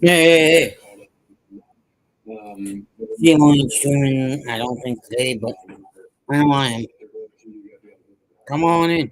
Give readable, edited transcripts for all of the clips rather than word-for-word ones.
Yeah. The only streaming, I don't think today, but I know I am. Come on in.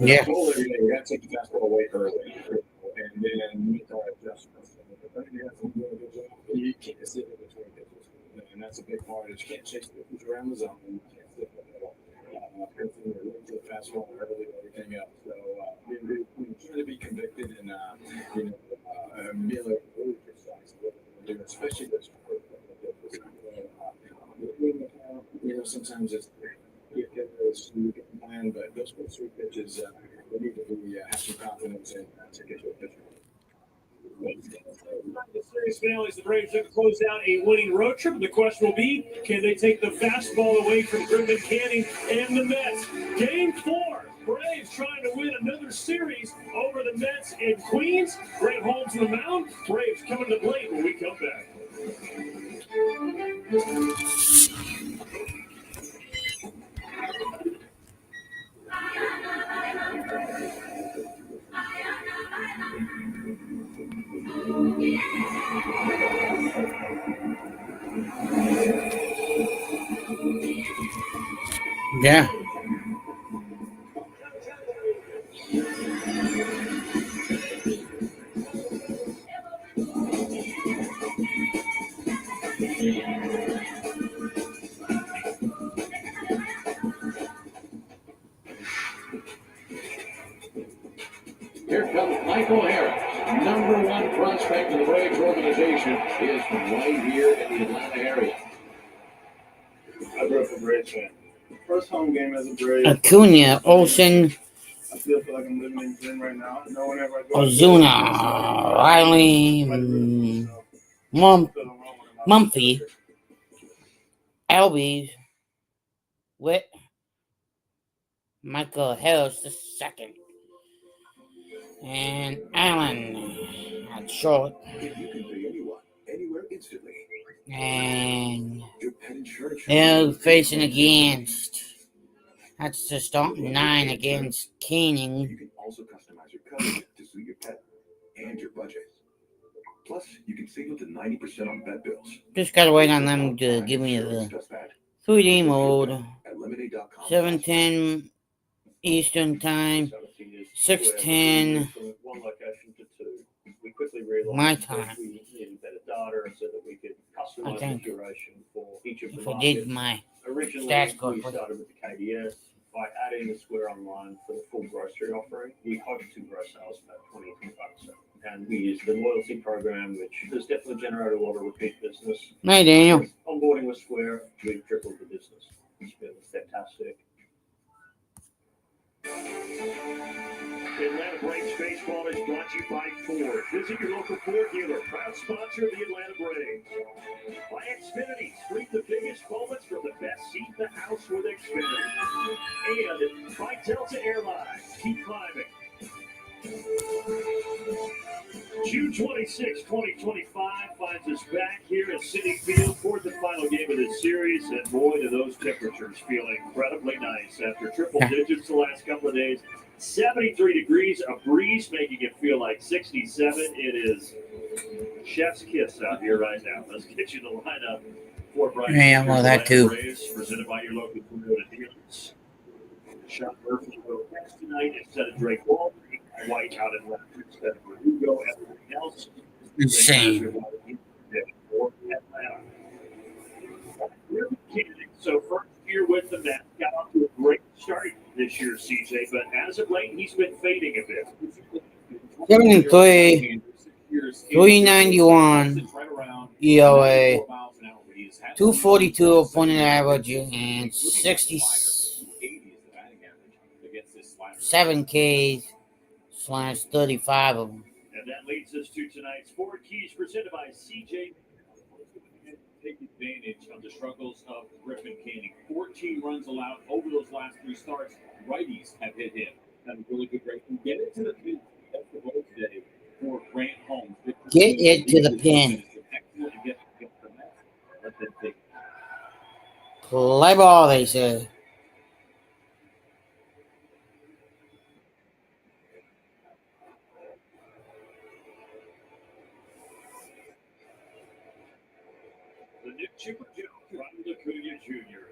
Yeah. The series finale is the Braves have closed out a winning road trip. The question will be, can they take the fastball away from Brendan Canning and the Mets? Game 4. Braves trying to win another series over the Mets in Queens. Brett Holmes to the mound. Braves coming to the plate when we come back. Yeah. Here comes Michael Harris, number one prospect in the Braves organization, is right here in the Atlanta area. I grew up a Braves fan. First home game as a Brave. Acuna, Olsen, I still feel like I'm living in the gym right now. No one ever Ozuna, Riley, Mumphy, Albies, Witt, Michael Harris the second, and Allen at short, You can pay anyone, anywhere, instantly. and they're facing against. That's the starting 9 against Canning. You can also customize your coverage to suit your pet and your budget. Plus, you can save up to 90% on vet bills. Just gotta wait on them to give me the 3D mode. 7:10 Eastern Time, 6:10 my time. I think if I did my stats correctly. Started with the KDS by adding the Square Online for the full grocery offering. We hope to grow sales about 20-25%. And we use the loyalty program, which has definitely generated a lot of repeat business. Hi, Daniel. Onboarding with Square, we've tripled the business. It's been fantastic. Atlanta Braves baseball is brought to you by Ford. Visit your local Ford dealer, proud sponsor of the Atlanta Braves. By Xfinity, stream the biggest moments from the best seat in the house with Xfinity. And by Delta Airlines, keep climbing. June 26, 2025 finds us back here at Citii Field for the final game of this series, and boy, do those temperatures feel incredibly nice after triple digits the last couple of days. 73 degrees, a breeze making it feel like 67. It is chef's kiss out here right now. Let's get you the lineup for Brian. Yeah, well, that too. Braves, presented by your local Toyota dealers. Sean Murphy will next tonight instead of Drake Wall. White out in left instead of Verdugo. Everything else Insane. So first year with the Mets, got off to a great start this year, CJ, but as of late, he's been fading a bit. 73, 391 ERA, 242 opponent average, and 67 Ks / 35 of them. And that leads us to tonight's Four Keys presented by CJ. Take advantage of the struggles of Griffin Canning. 14 runs allowed over those last three starts. Righties have hit him. Had a really good break. Get it to the pin. That's the goal today for Grant Holmes. Get it to the pin. Play ball, they say. The new Chipper Joe, Ronald Acuna Jr.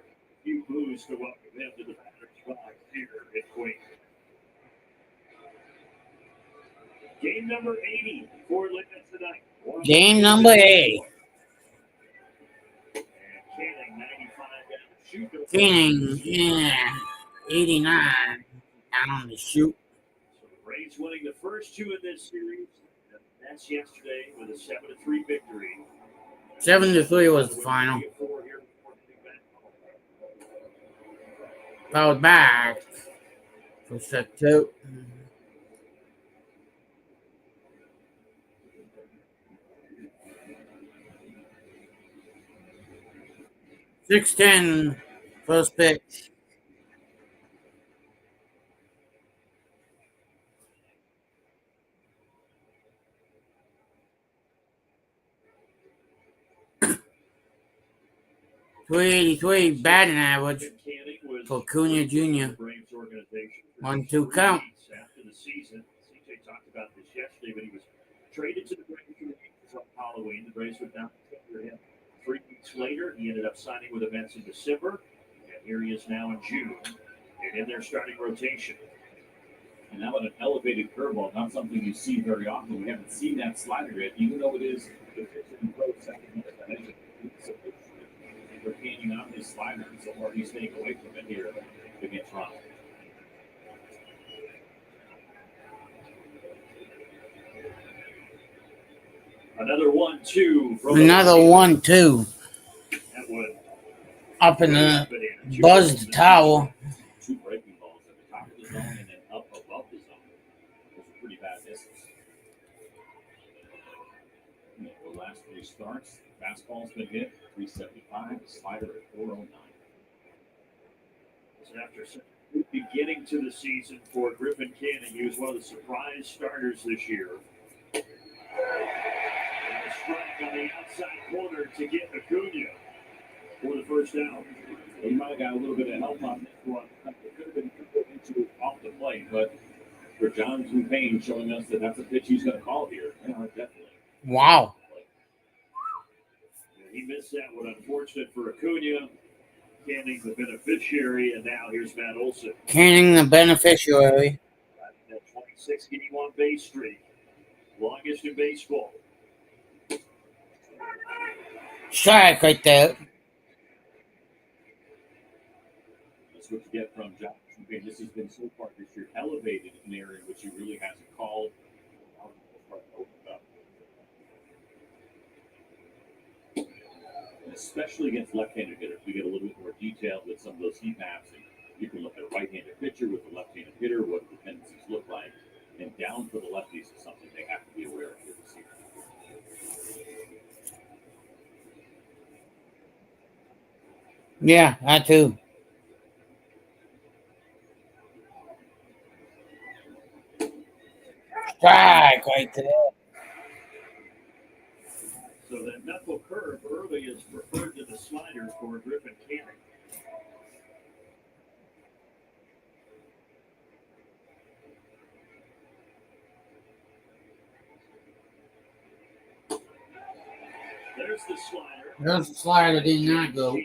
He moves to welcome him to the batter's box here at Queen. Game number 80 for Atlanta tonight. Game number 80. And Canning, 95 down the shoot. Canning, yeah, 89 down the shoot. So the Braves winning the first two in this series. That's yesterday with a 7-3 victory. 7-3 was the final. Fouled back for set two. .610 first pitch. .383 batting average for Acuna Jr. 1-2 count. After the season, CJ talked about this yesterday, but he was traded to the Braves on Halloween. The Braves were down to him 3 weeks later. He ended up signing with the Mets in December, and here he is now in June, and in their starting rotation. And now with an elevated curveball, not something you see very often. We haven't seen that slider yet, even though it is the pitcher in pro second. We're canning on his slider, so far he's staying away from it here against Ron. Another 1-2. Another 1-2. That one up in the buzzed tower. Two breaking balls at the top of the zone and then up above the zone. Those are pretty bad misses. The last three starts, fastball's been hit, 375, slider at 409. After beginning to the season for Griffin Canning, he was one of the surprise starters this year. And a strike on the outside corner to get Acuna for the first out. He might have got a little bit of help on this one. It could have been into off the plate, but for Jonathan Payne showing us that that's a pitch he's going to call here. Yeah, definitely. Wow. He missed that one. Unfortunate for Acuna. Canning the beneficiary, and now here's Matt Olson. Canning the beneficiary. That 26 game on base streak. Longest in baseball. Strike right there. That's what you get from Jonathan Payne. This has been so far this year elevated in an area in which he really hasn't called. Especially against left-handed hitters. We get a little bit more detail with some of those heat maps. And you can look at a right-handed pitcher with a left-handed hitter, what the tendencies look like. And down for the lefties is something they have to be aware of here this year. Yeah, I too. Strike right there. So that knuckle curve early is preferred to the slider for Griffin Canning. There's the slider. There's the slider did not go.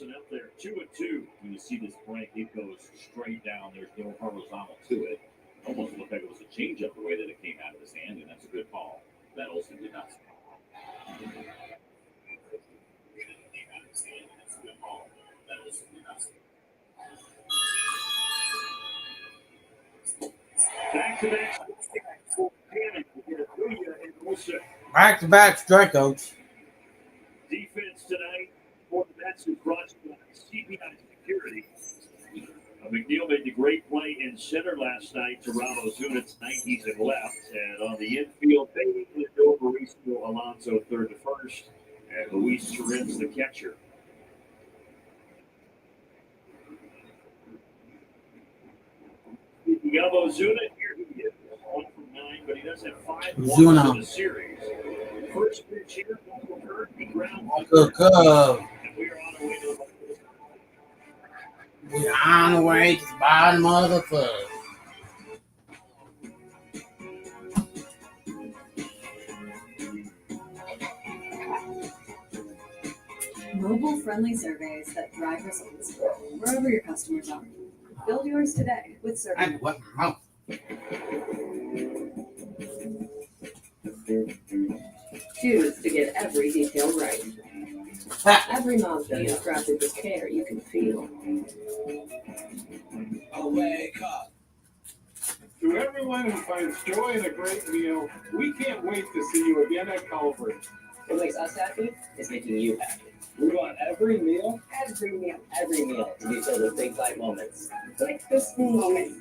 Up there, 2-2. When you see this break, it goes straight down. There's no horizontal to it. Almost looked like it was a changeup the way that it came out of his hand, and that's a good call. That Olsen did not. Back-to-back strikeouts. Defense tonight for the Mets is brought to you by CPI Security. A McNeil made the great play in center last night to Rob Ozunit's 90s and left. And on the infield, they flipped over Mauricio Alonso third to first. And Luis Turin's the catcher. Speaking of Ozuna, here he is. 1 from 9, but he does have 5 walks in the series. First pitch here, Michael Kirk, he grounds Good, good. and we are on our way to the We're on the way to the bottom of the first. Mobile-friendly surveys that drive results wherever your customers are. Build yours today with Survey. I wet my mouth. Choose to get every detail right. Every Mazda is crafted with care you can feel. Wake up. To everyone who finds joy in a great meal, we can't wait to see you again at Culver's. What makes us happy is making you happy. We want every meal to be filled with big bite moments. Like this moment.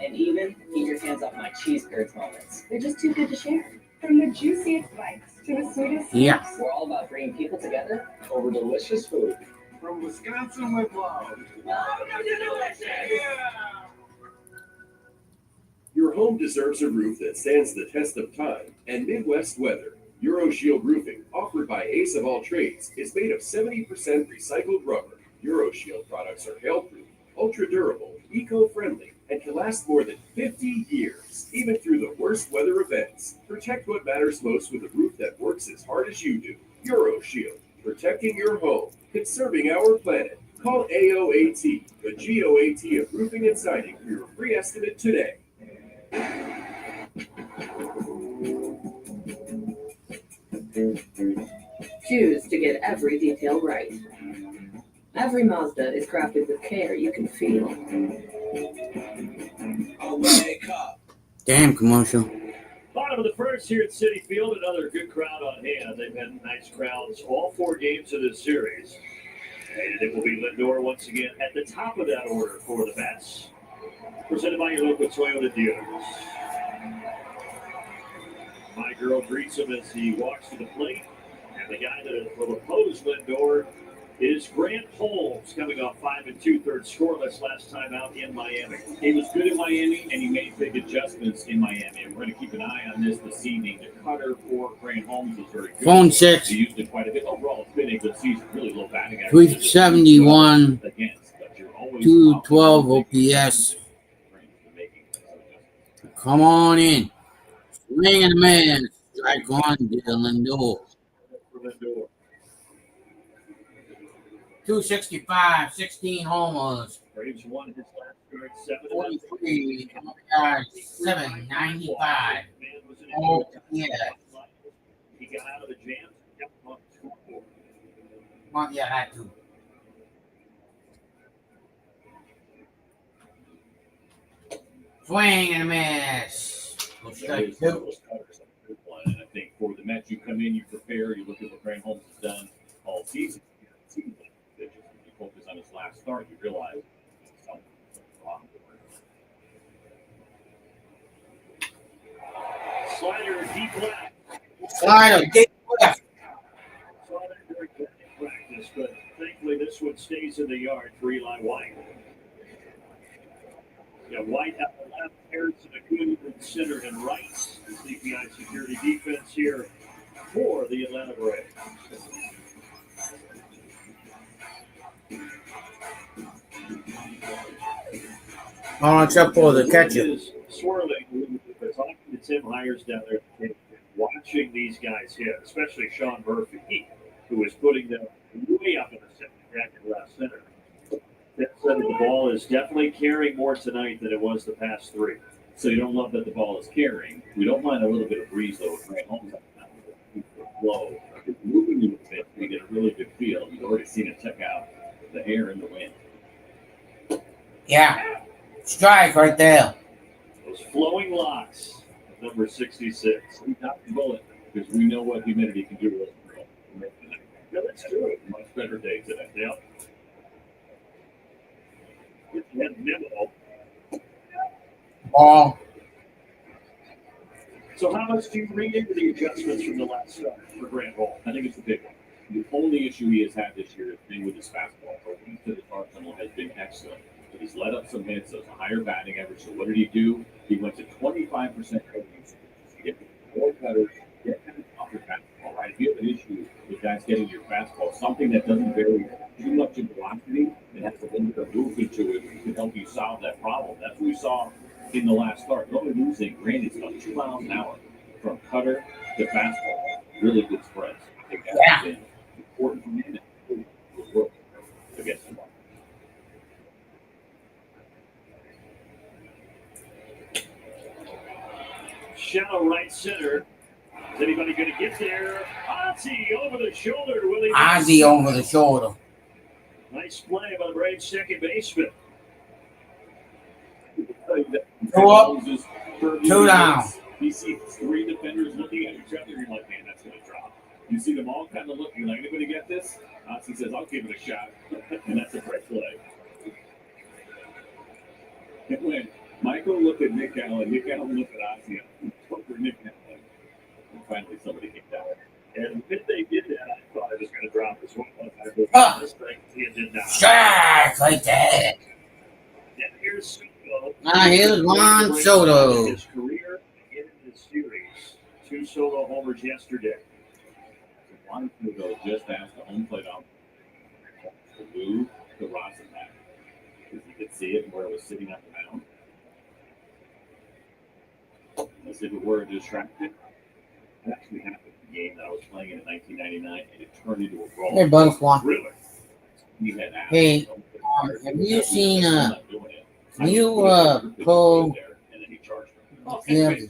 And even keep your hands off my cheese curds moments. They're just too good to share. From the juiciest bites to the sweetest Yeah. We're all about bringing people together over delicious food. From Wisconsin with love. Your home deserves a roof that stands the test of time and Midwest weather. EuroShield Roofing, offered by Ace of All Trades, is made of 70% recycled rubber. EuroShield products are hail-proof, ultra-durable, eco-friendly, and can last more than 50 years, even through the worst weather events. Protect what matters most with a roof that works as hard as you do. EuroShield, protecting your home, conserving our planet. Call AOAT, the GOAT of roofing and siding, for your free estimate today. Choose to get every detail right. Every Mazda is crafted with care you can feel. Wake up. Damn commercial. bottom of the first here at Citii Field. Another good crowd on hand. They've had nice crowds all 4 games of this series. And it will be Lindor once again at the top of that order for the Mets. Presented by your local Toyota dealers. My girl greets him as he walks to the plate. And the guy that will oppose Lindor is Grant Holmes, coming off 5 2/3 scoreless last time out in Miami. He was good in Miami, and he made big adjustments in Miami. We're going to keep an eye on this evening. The cutter for Grant Holmes is very good. Phone 6. He used it quite a bit. Overall, it's been a good season. Really low batting average. 371, Against, but you're always 212 OPS. Come on in. Swing and a man. Strike one, Dylan Lindor. 265, 16 homers, Braves won his last start 7 43, 795. Oh, yeah. He got out of the jam. Yep, on the scoreboard. Well, yeah, that too. Swing and a miss. Go strike two. And I think for the Mets, you come in, you prepare, you look at what Grant Holmes has done all season. You focus on his last start, you realize something's wrong. Slider deep left. Slider, deep left. Saw that very good in practice, but thankfully this one stays in the yard for Eli White. Yeah, White out the left, Harrison Acuna in center and right. The CPI security defense here for the Atlanta Braves. Oh, except for the catcher. Is swirling a little bit. But talking to Tim Hires down there, watching these guys hit, especially Sean Murphy, who is putting them way up in the second bracket left center. That said, the ball is definitely carrying more tonight than it was the past 3. So you don't love that the ball is carrying. We don't mind a little bit of breeze, though, with Grant Holmes. Low. It's moving you a bit. You get a really good feel. You've already seen it check out the air and the wind. Yeah. Strike right there. Those flowing locks, number 66. We got the bullet because we know what humidity can do to us. Yeah, that's true. Much better day today. Yep. And Nimmo. Ball. So how much do you read into the adjustments from the last start for Grant Hall? I think it's a big one. The only issue he has had this year has been with his fastball. Our week to the tar tunnel has been excellent. But he's let up some hits, so it's a higher batting average. So what did he do? He went to 25% cutter usage. He get more cutters, get kind of off your fastball, right? If you have an issue with guys getting your fastball, something that doesn't vary too much in velocity, it has a little bit of movement to it, can help you solve that problem. That's what we saw in the last start. Only losing Randy's about 2 miles an hour from cutter to fastball. Really good spreads. I think that's been important for him against the ball. Shallow right center. Is anybody going to get there? Ozzie over the shoulder. Willie. Ozzie over the shoulder. Nice play by the Braves second baseman. 2 up, 2 down. You see 3 defenders looking at each other, you're like, man, that's going to drop. You see them all kind of looking like, anybody get this? Ozzie says, I'll give it a shot. And that's a great play. And when Michael looked at Nick Allen looked at Ozzie, and spoke for Nick Allen. And finally somebody came down. And if they did that, I thought I was going to drop as well. This thing, he did not. Strike like that. And here's Soto. Here's Juan Soto. His career in the series. 2 solo homers yesterday. Juan Soto just asked the home plate out to move the rosin back. Because you could see it where it was sitting on the mound. As if it were distracted. It actually happened in the game that I was playing in 1999, and it turned into a brawl. Hey, Butterfly. Really? We had asked Hey, have you seen, pull, you have the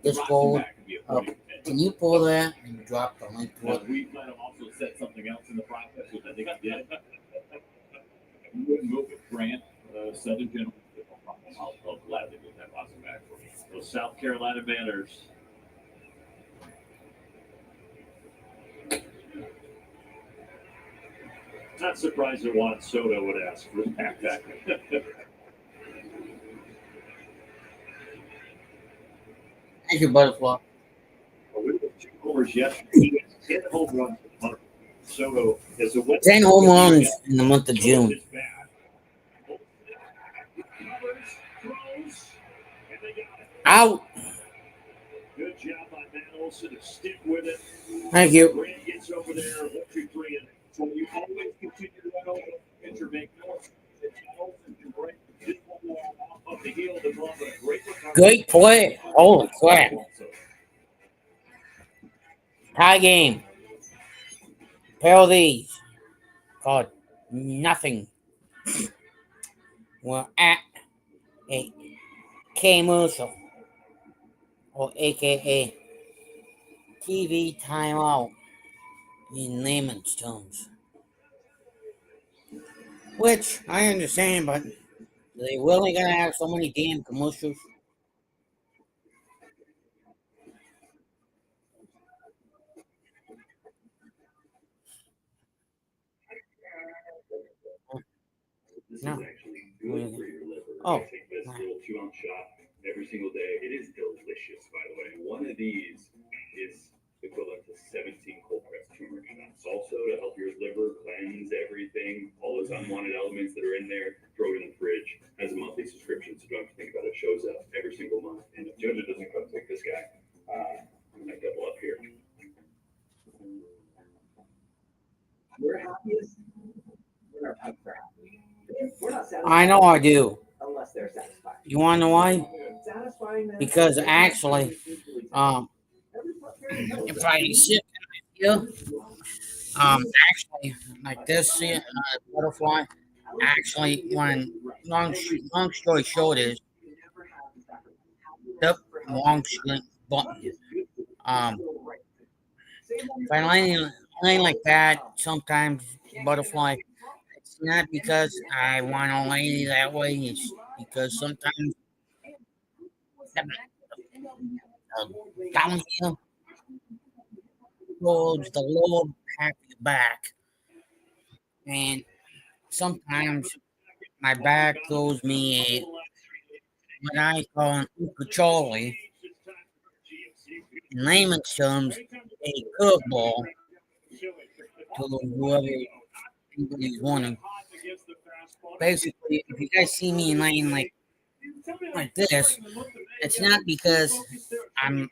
Discord up? Can you pull that and drop the link to it? We might have also said something else in the process, which I think I did. We wouldn't move with Grant, Southern Gentlemen. I'll gladly move that rosin back for you. Those South Carolina Banners. Not surprised that Juan Soto would ask for the backpack. Thank you, Butterfly. With 2 homers yesterday, he has 10 home runs. Soto is a 10 home runs in the month of June. Out. Good job by Matt Olson to stick with it. Thank you. Grant gets over there, 1, 2, 3, and so you always continue to run over and you make no Olson can break this one more off of the heel to draw a great recovery. Great play. Holy crap. Tie game. Pair of these. Called nothing. We're at a K-Mussel, or AKA TV timeout in layman's terms. Which I understand, but they really gonna have so many damn commercials? This No. is actually good for your liver. Oh. I take this little 2-ounce shot every single day. It is delicious, by the way. One of these is equivalent to 17 cold pressed turmeric shots. Also, to help your liver cleanse everything, all those unwanted elements that are in there, throw it in the fridge as a monthly subscription. So don't have to think about it. It shows up every single month. And if Jojo doesn't come take this guy, I'm going to double up here. We're happiest when our pets are happy. We're not satisfied I know I do. unless they're satisfied. You wanna know why? Satisfying them Because actually, if I sit here, actually, like this butterfly, actually, when long story short is, the long string button. If I lay like that, sometimes butterfly, it's not because I want to lay that way. It's because sometimes down here towards the lower half of your back, and sometimes my back throws me what I call an ucacholi, in layman's terms, a curveball to whoever anybody's wanting. Basically, if you guys see me laying like this, it's not because I'm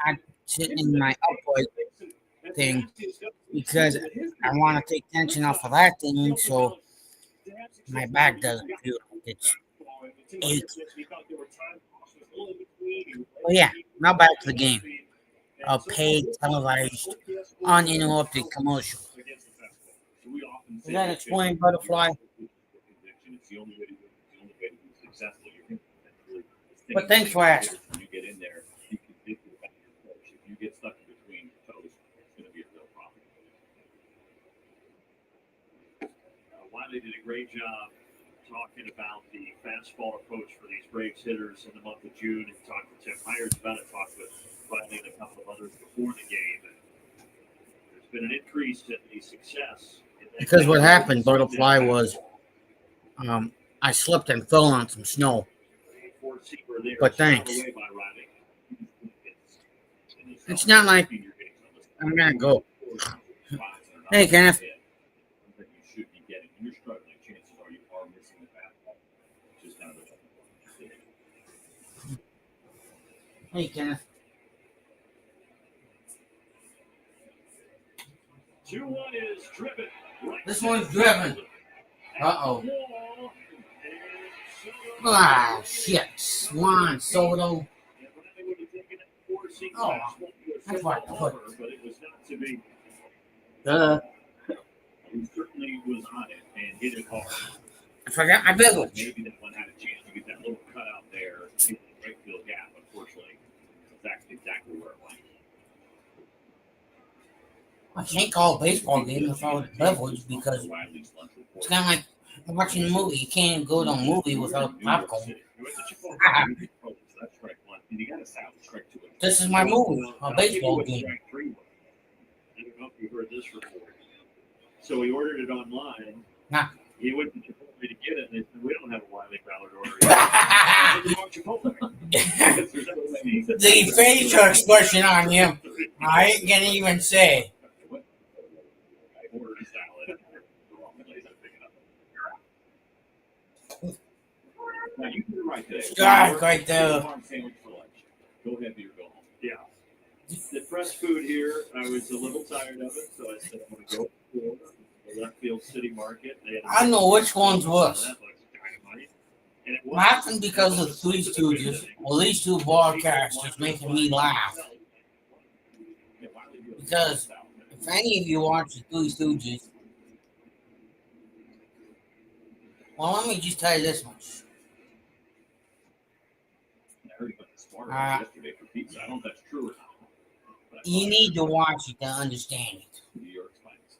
not sitting in my upright thing, because I want to take tension off of that thing, so my back doesn't feel like it's ache. But yeah, now back to the game. A paid, televised, uninterrupted commercial. Does that explain butterfly? But thanks for asking. When you get in there, you can dig to the back of the coach. If you get stuck in between toes, it's going to be a real problem. Wiley did a great job talking about the fastball approach for these Braves hitters in the month of June, and talked to Tim Myers about it, talked with Wiley and a couple of others before the game. And there's been an increase in the success. Because what happened, butterfly, was I slipped and fell on some snow. But thanks. It's not like I'm gonna go. Hey, Kenneth. That you should be getting. When you're struggling, chances are you are missing the fastball. Just kind of Hey, Kenneth. 2-1 is driven. This one's driven. Uh-oh. Ah, shit. Swan Soto. Oh, that's why I put it. He certainly was on it and hit it hard. I forgot my village. Maybe that one had a chance to get that little cutout there to the right field gap. Unfortunately, that's exactly where it went. I can't call a baseball game without a beverage because it's kind of like watching a movie. You can't go to a movie without popcorn. This is my movie, a baseball game. I don't know if you heard this report. So he ordered it online. Nah. He went to Chipotle to get it, and they said, "We don't have a Wiley Ballard order." The facial expression on him, I ain't gonna even say. I ordered a salad. Now you can right there. God, right there. Farm sandwich for lunch. Go ahead, beer, go home. Yeah. The fresh food here, I was a little tired of it, so I said, I'm going to go to the left field city market. I know which one's worse. That looks dynamite. And it was- Laughing because of the Three Stooges. Well, these two broadcasters making me laugh. Because if any of you watch the Three Stooges, well, let me just tell you this much. I heard about the smart yesterday for pizza. I don't know if that's true or not. You need to watch it to understand it. New York's finest.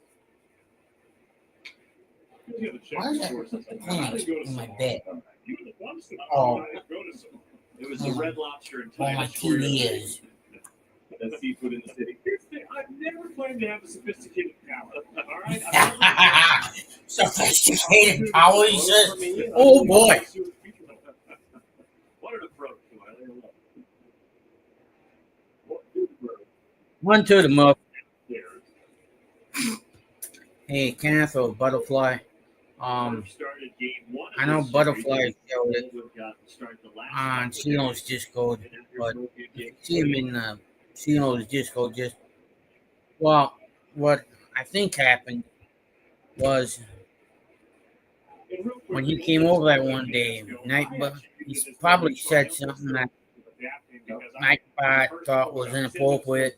Why is that plant in my bed? Oh, It was the Red Lobster in well, my Times Square. TV is. That's seafood in the city. I've never claimed to have a sophisticated palate. All right. Sophisticated power, he says. Oh boy. What an approach, Wiley. One to the muff. Hey, Kenneth or Butterfly. I know Butterfly showed it on Chino's Discord, but if you see him in Chino's Discord, well, what I think happened was when he came over that one day, he probably said something that Nightbot thought was inappropriate.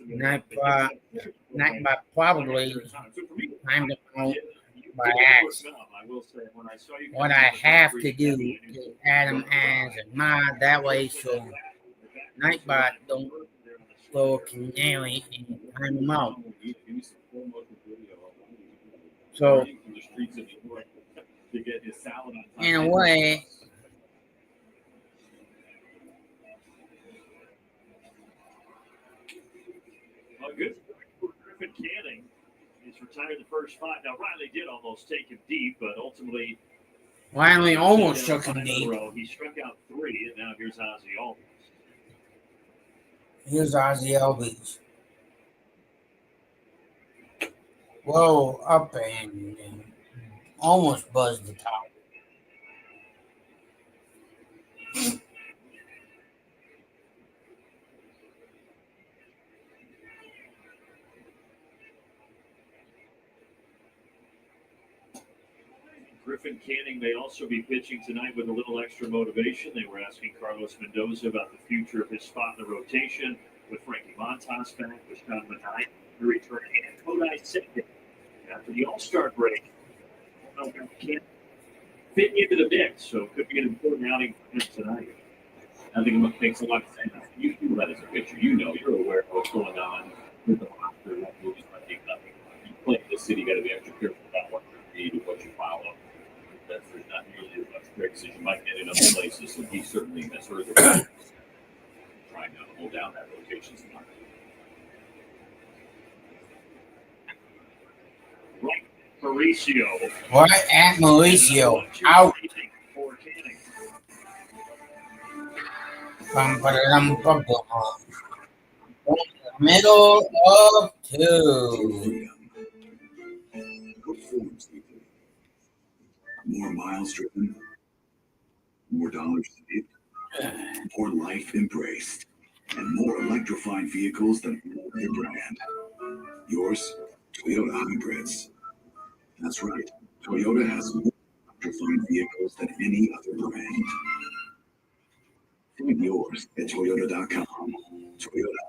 Nightbot probably timed it out by accident. What I have to do is add him as a mod that way, so Nightbot don't go canary and time him out. So, in a way, Well, good for Griffin Canning. He's retired the first 5. Now, Riley did almost take him deep, but ultimately. Riley almost took him deep. He struck out 3, and now here's Ozzie Albies. Here's Ozzie Albies. Whoa, up and almost buzzed the top. Griffin Canning may also be pitching tonight with a little extra motivation. They were asking Carlos Mendoza about the future of his spot in the rotation with Frankie Montas back, with Sean Manai, the return, and Kodai Senga after the All-Star break. Can't fit into the mix, so it could be an important outing for him tonight. I think it makes a lot of sense. You do that as a pitcher. You know, you're aware of what's going on with the roster, what moves might be coming. You play in the city, you got to be extra careful about what you read and what you follow. There's not nearly as much tricks as you might get in other places, and he certainly has heard the trying to hold down that rotation spot. Right, Mauricio. Right at Mauricio. Out. Middle of 2. More miles driven, more dollars saved, more life embraced, and more electrified vehicles than any other brand. Yours, Toyota Hybrids. That's right. Toyota has more electrified vehicles than any other brand. Find yours at Toyota.com. Toyota.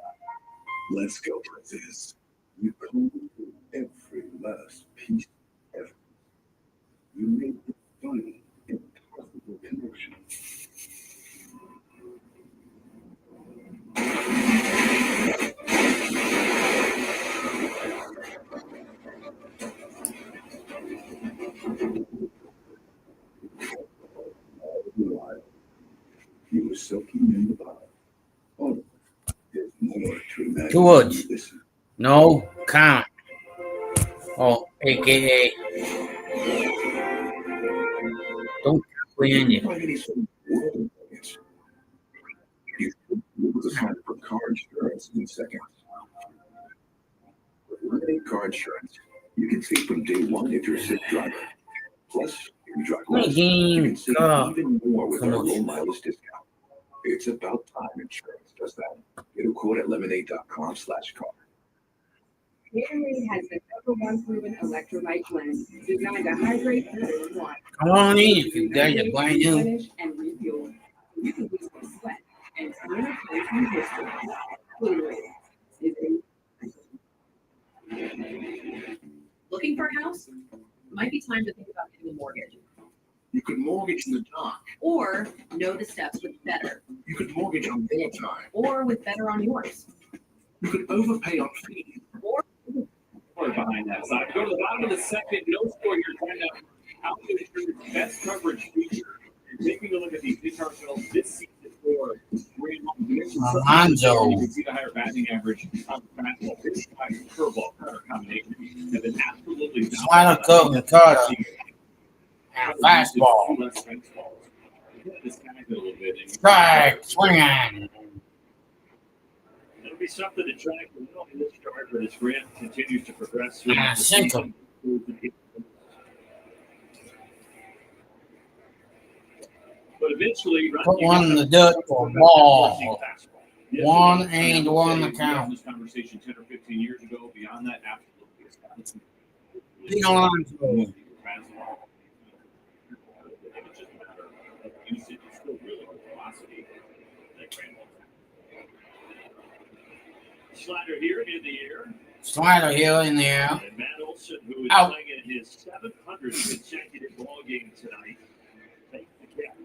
Let's go places. You clean every last piece ever. You made the final impossible connection. All the while, you were soaking in the bottle. Oh, there's more to imagine. 2 woods. No count. Oh, AKA. Don't win you. You should be able to sign up for car insurance in seconds. With Lemonade Car Insurance, you can save from day 1 if you're a safe driver. Plus, if you drive less, you can save even more with our low mileage discount. It's about time insurance does that. Get a quote at lemonade.com/car. Gatorade has the #1 proven electrolyte blend designed to hydrate and water. Come on in if you got your brand new. Replenish and refuel. You can lose some sweat and swim from history. Gatorade is Looking for a house? Might be time to think about getting a mortgage. You could mortgage in the dark. Or know the steps with Better. You could mortgage on their time. Or with Better on yours. You could overpay on fees. Or Behind that side. Go to the bottom of the second. No score here. Find out how to ensure the best coverage feature. Taking a look at the pitch arsenal this season for Alonzo. You can see the higher batting average on the fastball. This curveball cutter combination have been absolutely Slider, curve, and cutter. And fastball. Strike, swinging. It'll be something to track in this start, but as Grant continues to progress. And sink him. But eventually, Put one in the dirt for a ball. 1-1 the count. This conversation 10 or 15 years ago. Beyond that, absolutely. Lead Alonzo. It's just a matter of usage. It's still really good velocity. Slider here in the air. Slider here in the air. And Matt Olson, who is Out. playing in his 700th consecutive ball game tonight, take the catch.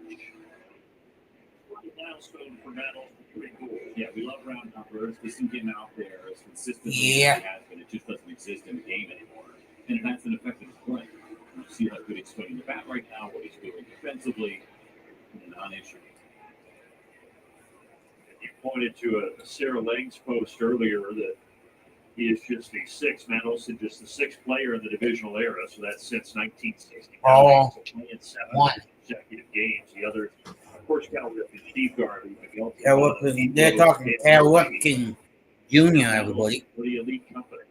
What a milestone for Matt Olson. Pretty cool. Yeah, we love round numbers. To see him out there as consistently as he has been, it just doesn't exist in the game anymore. And that's an effective play. You see how good he's swinging the bat right now, what he's doing defensively, non-issue. You pointed to a Sarah Lang's post earlier that He is just the sixth, Matt Olson, just the sixth player in the divisional era. So that's since 1960. Oh, playing 7 one. consecutive games. The others, of course, Cal Ripken, Steve Garvey, Miguel. They're talking Cal Ripken Jr., everybody. For the elite company.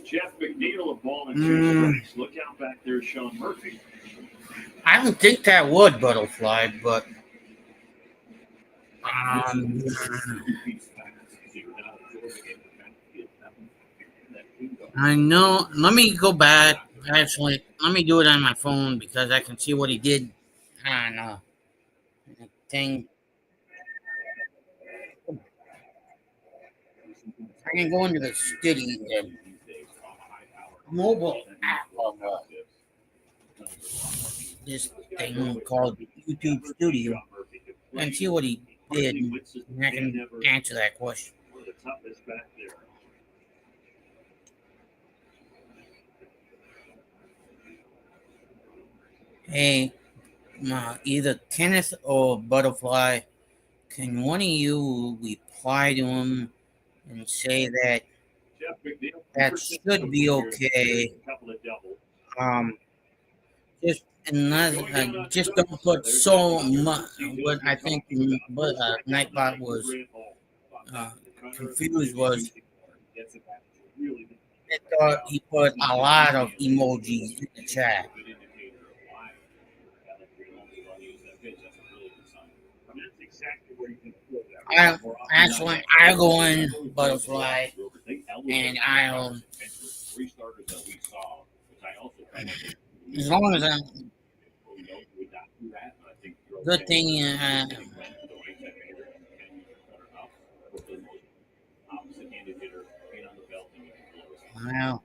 Jeff McNeil of ball and 2 strikes. Look out back there, Sean Murphy. I don't think that would butterfly, but I know. Let me go back. Actually, let me do it on my phone because I can see what he did. I don't know. Thing. I can go into the study, mobile app of this thing called YouTube Studio and see what he did, and I can answer that question. Hey, either Kenneth or Butterfly, can one of you reply to him and say that that should be okay? Just just don't put so much. What I think Nightbot was confused was they thought he put a lot of emojis in the chat. I go in Butterfly and I'll, as long as I'm good thing. Well,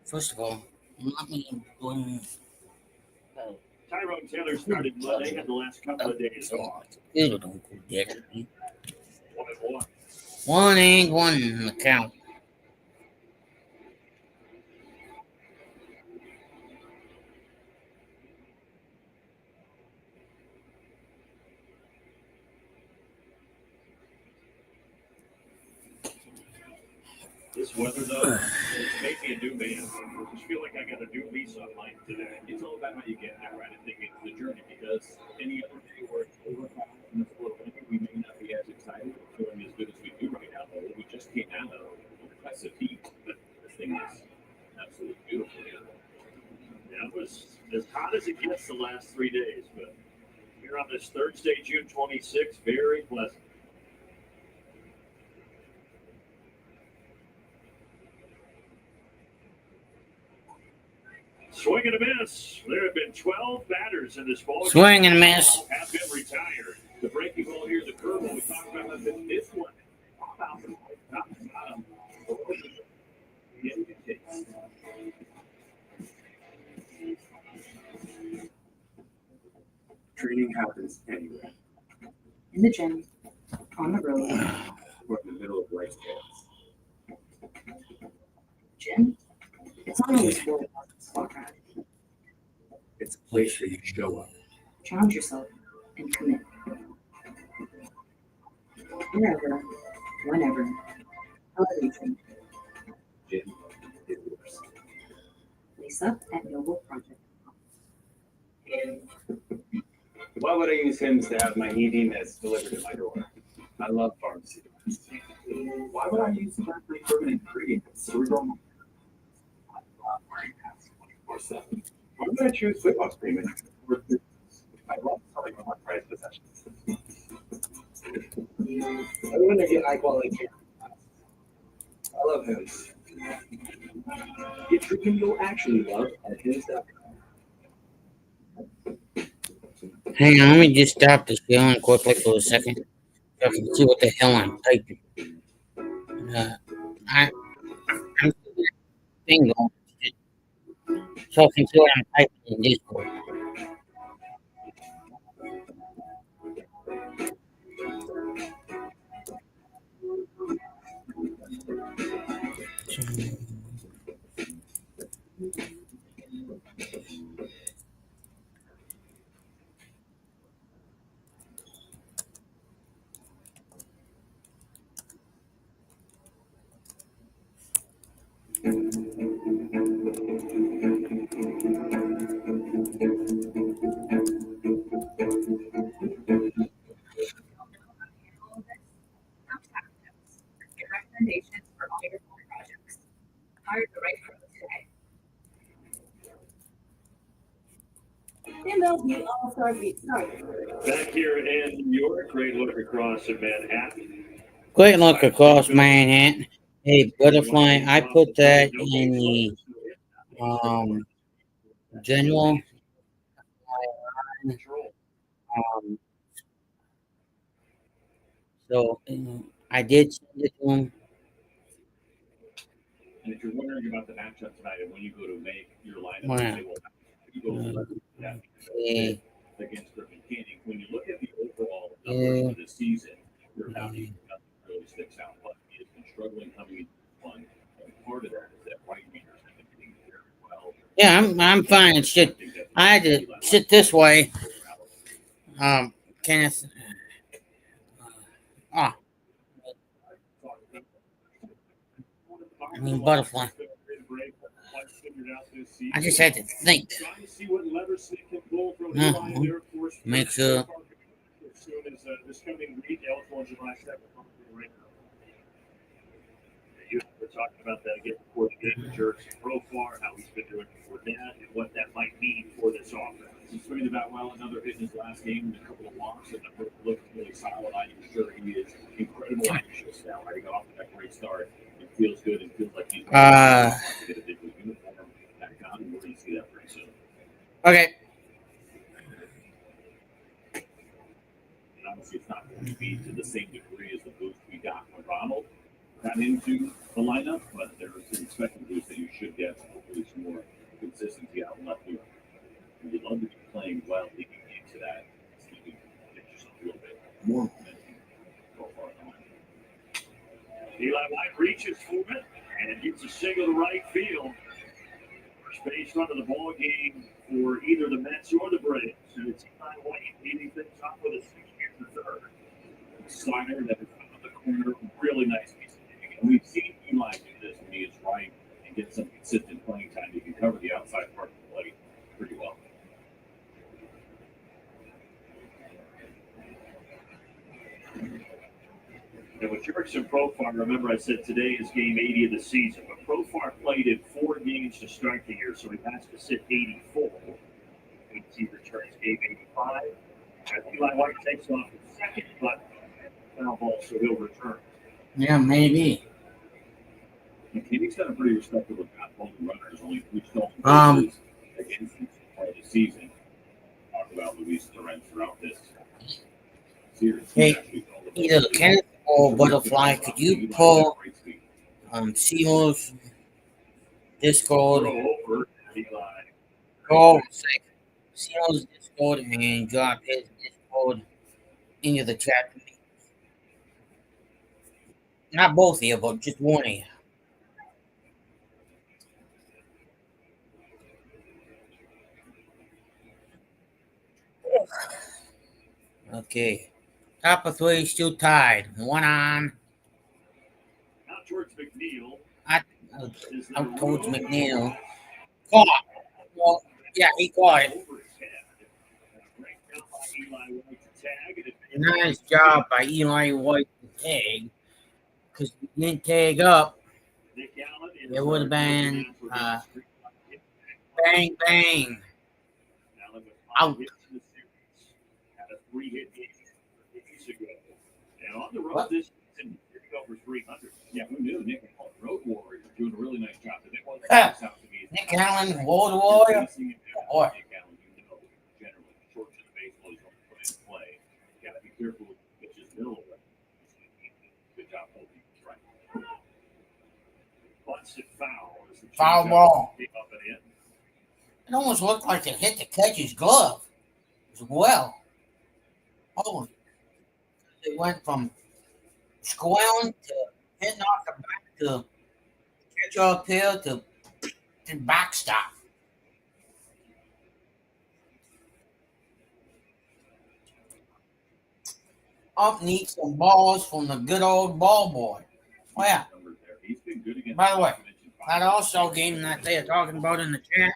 first of all, let me bring. Tyrone Taylor started Monday, had the last couple of days off. One ain't one account. This weather, though, it's made me a new man. I just feel like I got a new lease on life today. It's all about how you get there, right? I think it's the journey, because any other day where it's overcast and it's a little windy, we may not be as excited or feeling as good as we do right now, but we just came out of oppressive heat. But this thing is absolutely beautiful here. Yeah, it was as hot as it gets the last 3 days, but here on this Thursday, June 26th, very pleasant. Swing and a miss. There have been 12 batters in this ball. Swing and a miss. Have been retired. The breaking ball here, the curveball. We talked about this one. Training happens anywhere. In the gym, on the road, Or in the middle of life gym. It's not always for spot ride. It's a place where you show up. Challenge yourself and commit. Wherever, whenever, however you train. Gym is yours. Lease up at Noble Project. Why would I use Hims to have my ED meds delivered to my door? I love pharmacy. Why would I use the mercury permanent ingredients? Cerebral. Why would I choose weight loss cream? I love selling on price possessions. I want to get high quality care. I love Hims. Get treatment you'll actually love at Hims.com. Hang on, let me just stop this going quickly for a second so I can see what the hell I'm typing. I'm thing going so I can see what I'm typing in Discord. recommendations for all your farm projects. Hire the right pro today. MLB All-Star Week started. Back here in New York, great look across at Manhattan. Great look across Manhattan. Hey, butterfly, I put that in the general. Um, so I did send it to him. And if you're wondering about the matchup tonight and when you go to make your lineup, Wow. they will you go Okay. against Griffin Canning. When you look at the overall numbers for the season, your nothing really sticks out. But he has been struggling coming into one. And part of that is that right-handers have been hitting very well. Yeah, I'm fine. It's just I had to sit this way. Kenneth. I mean butterfly. I just had to think. Make sure. We're talking about that again before the game with Jerks and Profar, how he's been doing before that, and what that might mean for this offense. He's swinging the bat well. Another hit in his last game, and a couple of walks, and looking really solid. I'm sure he is incredibly anxious now, right? He got off to that great start. It feels good and feels like he's to get a digital uniform back on. And we're going to see that pretty soon. Okay. And obviously, it's not going to be to the same degree as the boost we got when Ronald got into the lineup, but there's an expected boost that you should get, hopefully some more consistency out left field. And you'd love to be playing well leading into that, so you can get yourself a little bit more momentum so far on. Eli White reaches for it and gets a single to right field. First base run of the ball game for either the Mets or the Braves. And it's Eli White leading things off with a 6-year to third. Slider that is out of the corner, really nice piece of hitting. And we've seen Eli do this when he is right and get some consistent playing time. He can cover the outside part of the plate pretty well. And with Jerks and Profar, remember I said today is game 80 of the season, but Profar played in 4 games to start the year, so he has to sit 84. And he returns game 85. As Eli White takes off in second, but foul ball, so he'll return. Yeah, maybe. And Kenny's done a pretty respectable job holding runners, only 3 stolen bases against him so far this season. Talked about Luis Torrens throughout this series. Hey, either Kenneth or Butterfly, could you pull Seal's Discord? Go Seal's Discord and drop his Discord into the chat. Not both of you, but just one of you. Okay. Top of 3 still tied. 1 on. Out towards McNeil. Out towards McNeil. Caught. Well, yeah, he caught it. Nice job by Eli White to tag. Because if he didn't tag up, it would have been bang, bang. Out. And on the road this season, over 300. Yeah, who knew? Nick Road Warriors doing a really nice job. Nick Allen, Road Warrior. Boy. Nick Allen, you know, generally short to the baseball, he's going to put in play. You got to be careful with pitches middle. Good job holding it right. Busted foul. Foul ball. It almost looked like it hit the catcher's glove as well. Oh, it went from squelling to hitting off the back to catch uphill to backstop. Up needs some balls from the good old ball boy. Oh, yeah. By the way, that also game that they are talking about in the chat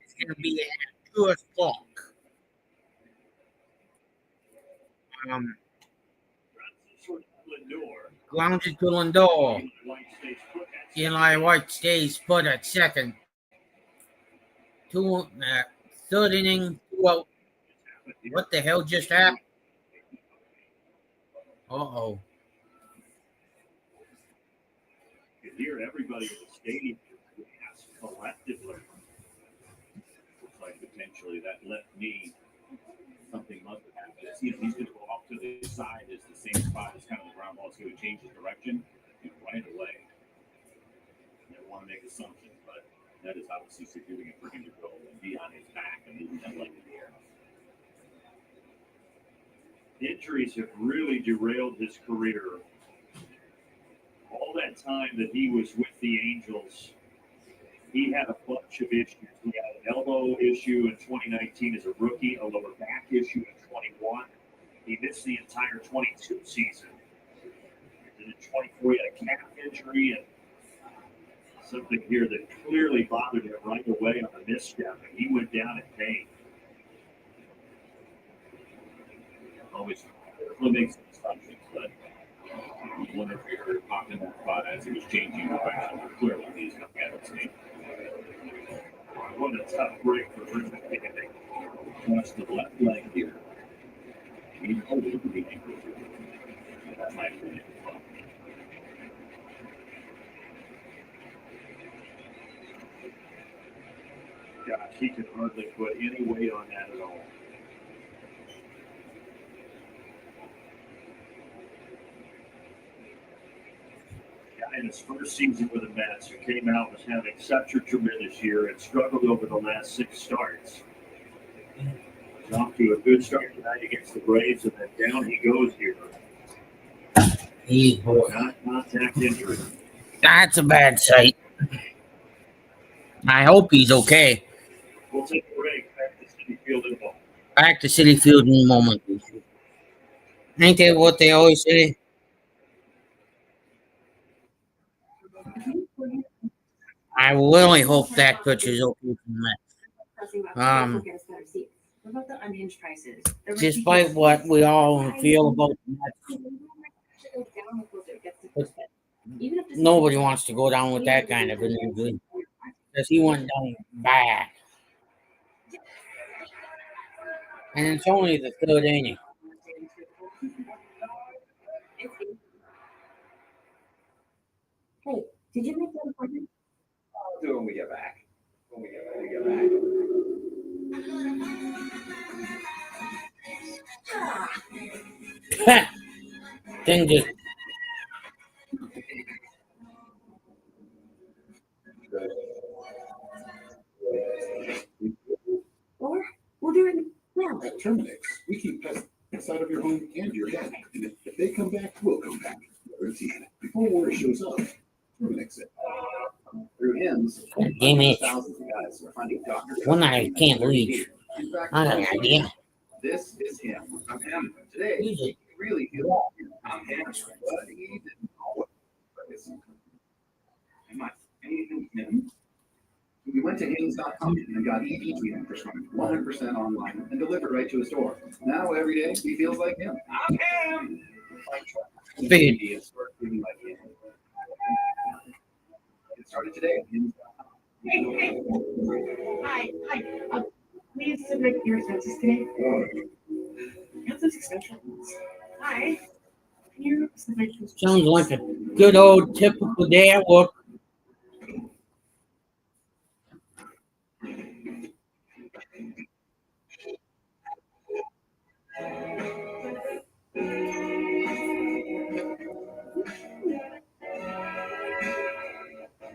is going to be at 2 o'clock. Grounds it to Lindor. Eli White stays put at second. Third inning, 2 out. What the hell just happened? Uh-oh. You can hear everybody in the stadium collectively. Looks like potentially that left knee, something must have happened. He's going to go off to the side. It's the same spot as kind of the ground ball. It's going to change his direction right away. I don't want to make assumptions, but that is obviously significant for him to go and be on his back and leave that leg in the air. Injuries have really derailed his career. All that time that he was with the Angels, he had a bunch of issues. He had an elbow issue in 2019 as a rookie, a lower back issue in 21. He missed the entire 22 season. And in 24, he had a calf injury and something here that clearly bothered him right away on the misstep, and he went down in pain. Always makes assumptions, but I wonder if you heard pop in that spot as he was changing direction. Clearly, he's not getting his name. What a tough break for Richard Kennedy. Watch the left leg here. He's holding the ankle. That might be it. Gosh, he could hardly put any weight on that at all. In his first season with the Mets, who came out was having such a tremendous year and struggled over the last 6 starts. He's off to a good start tonight against the Braves, and then down he goes here. Contact injury. That's a bad sight. I hope he's okay. We'll take a break. Back to Citii Field in a moment. Back to Citii Field in a moment. Ain't that what they always say? I really hope that pitcher's okay for the Mets. What about the unhinged prices? Despite what we all feel about the Mets, nobody wants to go down with that kind of an injury because he went down bad. And it's only the third inning. Hey, did you make that appointment? I'll do it when we get back. Thing just Or we'll do it now. At Terminix, we keep pests inside of your home and your head. And if they come back, we'll come back. Routine. Before water shows up, Terminix it. Through hymns, damn it. thousands of guys are finding doctors. One I can't reach. I got an idea. This is him. I'm him. Today, Use it. he really feels I'm him. But he didn't always. Am I anything him? We went to Hims.com and got ED treatment prescribed 100% online and delivered right to his door. Now every day he feels like him. I'm him. Feed. It started today. Hi. Please submit your expenses today. What's this extension? Hi. Can you submit your Sounds like a good old typical day at work.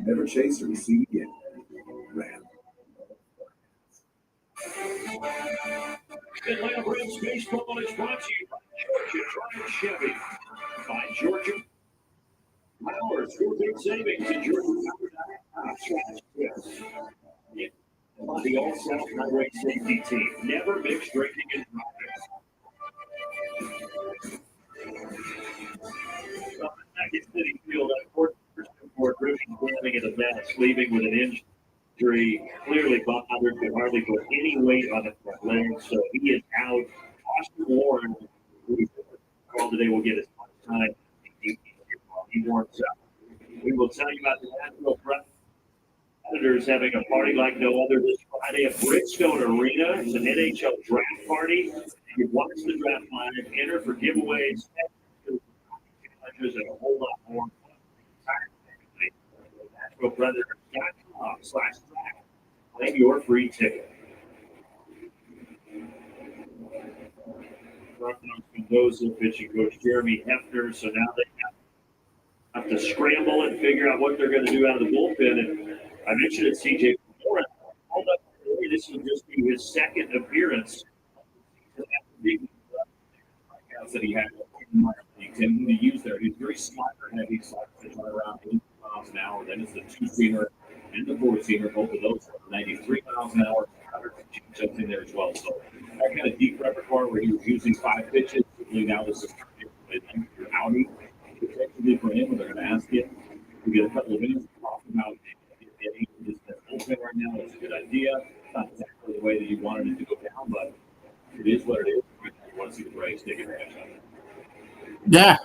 Never chase or receive again. Ram. Atlanta Braves baseball is brought to you by Georgia Drive Chevy. By Georgia. Hours for big savings at Georgia. The All South Highway Safety Team. Never mix drinking and driving. Back at Citii Field, for drifting, standing in a mess, leaving with an injury, clearly bothered, could hardly put any weight on it from leg, so he is out. Austin Warren, who called today, will get as much time as he he warms up. We will tell you about the Nashville Predators having a party like no other this Friday at Bridgestone Arena. It's an NHL draft party. You watch the draft live, enter for giveaways, challenges, and a whole lot more. NashvillePredators.com/draft. Claim your free ticket. Mendoza, pitching coach Jeremy Hefner. So now they have to scramble and figure out what they're going to do out of the bullpen. And I mentioned it, CJ Moore. This will just be his second appearance. That he had to use there. He's very slider heavy, slides around 80 miles an hour. Then it's the two-seamer and the four-seamer. Both of those are 93 miles an hour. Jumps in there as well. So that kind of deep repertoire where he was using 5 pitches. Now this is your outing. Potentially for him, they're going to ask him to get a couple of minutes to talk about getting this open right now. It's a good idea. Not exactly the way that you wanted it to go down, but it is what it is. You want to see the Braves take advantage of it. Yeah.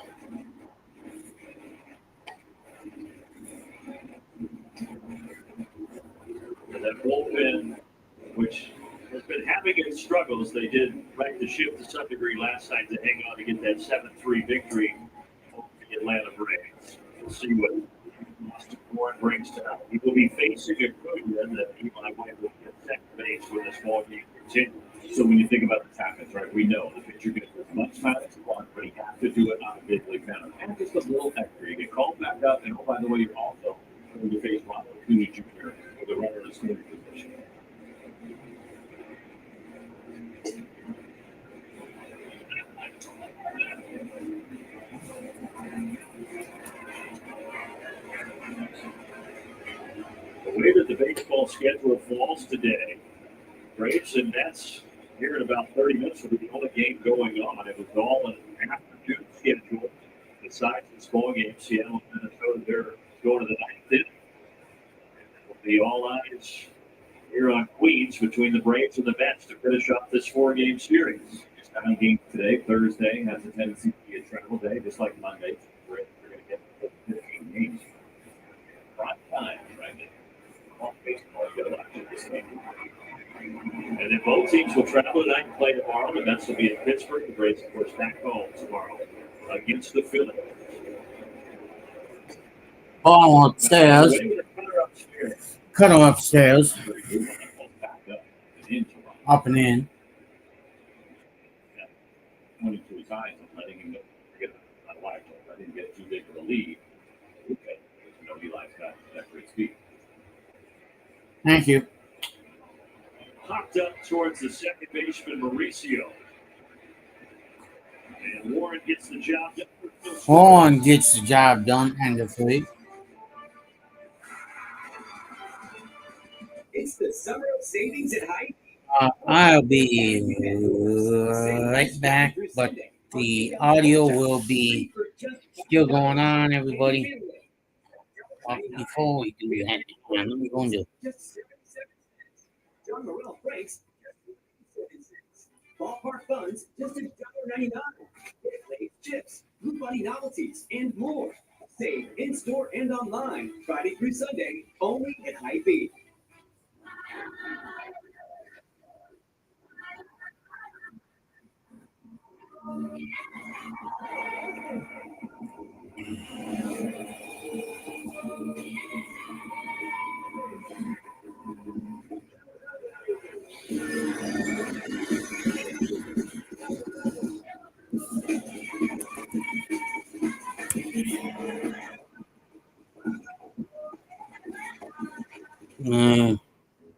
And that bullpen, which has been having its struggles, they did right the ship to some degree last night to hang on to get that 7-3 victory over the Atlanta Braves. We'll see what Austin Warren brings tonight. He will be facing a Acuña that Eli White will be at second base when this ball game continues. So when you think about the tactics, right, we know the pitcher gets as much time as he wants, but he has to do it on a big league mound. And just a little extra. You get called back up, and oh, by the way, you're also going to face Ronald Acuña Jr. with the runner in the scoring position. The way that the baseball schedule falls today, Braves and Mets here in about 30 minutes will be the only game going on. It was all an afternoon schedule. Besides this ball game, Seattle and Minnesota, they're going to the ninth inning. It'll be all eyes here on Queens between the Braves and the Mets to finish off this 4-game series. It's 9 games today. Thursday has a tendency to be a travel day, just like Monday. The Braves are going to get 15 games. Prime time, right? All baseball is going to watch this game. And then both teams will travel tonight and play tomorrow. The Mets will be in Pittsburgh. The Braves, of course, back home tomorrow against the Phillies. Ball upstairs. Cut him upstairs. Up and in. Pointing to his eyes and letting him get on a wide I didn't get too big of a lead. Okay. Nobody likes that great speed. Thank you. Popped up towards the second baseman, Mauricio. And Warren gets the job done. Warren gets the job done and the free. It's the summer of savings at Hype. I'll be right back, but the audio will be still going on, everybody. Before we do that, let me go into John Morrell breaks. Ballpark funds just $1.99. Play chips, Blue Bunny novelties, and more. Save in store and online Friday through Sunday only at Hy-Vee. Mm.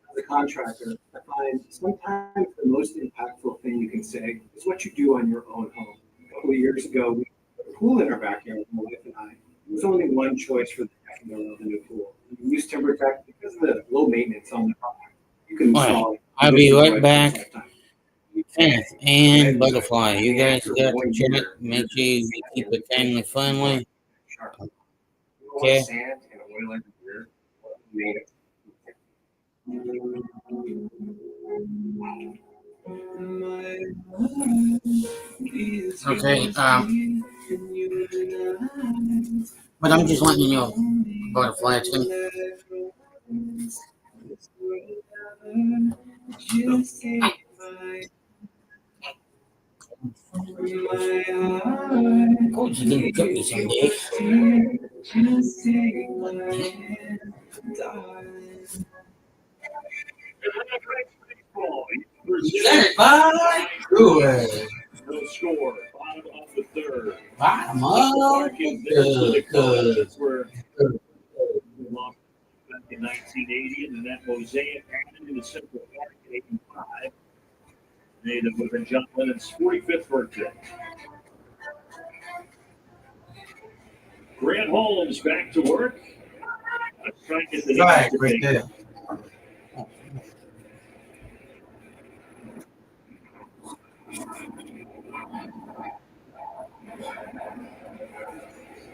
As a contractor, I find sometimes the most impactful thing you can say is what you do on your own home. A couple of years ago, we put a pool in our backyard, my wife and I. There was only one choice for the decking of the new pool. We used TimberTech because of the low maintenance on the product. You can install it. I'll be right back. Kenneth and Butterfly, you guys got to check. Make sure you keep it family friendly. Okay. Sand and oil everywhere. Made it. Okay. But I'm just letting you know about a flag thing. Coach, you didn't cook me someday. Presented by Brewer. No score. Bottom of the third. Bottom of the third. That's where we lost back in 1980, and then that mosaic added in the Central Park in 85. Made it would have been John Lennon's 45th birthday. Grant Holmes back to work. Let's try and get the Right there.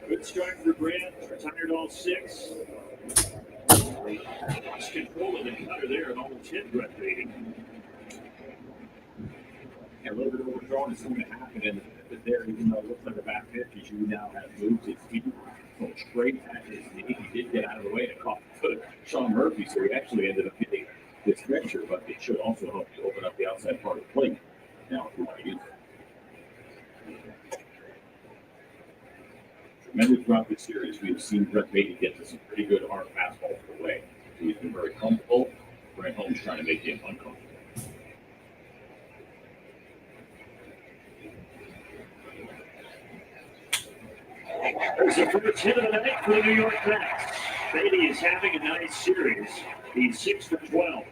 Good start for Grant. Retired all 6. Lost control of the cutter there and almost hit Brett Beatty. And a little bit overthrown is going to happen. And the there, even though it looks like a back pitch, because you now have moved his feet from straight at his knee. He did get out of the way and caught the foot of Sean Murphy, so he actually ended up getting this picture, but it should also help you open up the outside part of the plate. Now, if you want to use it. Remember, throughout this series, we've seen Brett Beatty get to some pretty good hard fastballs away. So he's been very comfortable. Grant Holmes trying to make him uncomfortable. There's the first hit of the night for the New York Mets. Beatty is having a nice series. He's 6 for 12.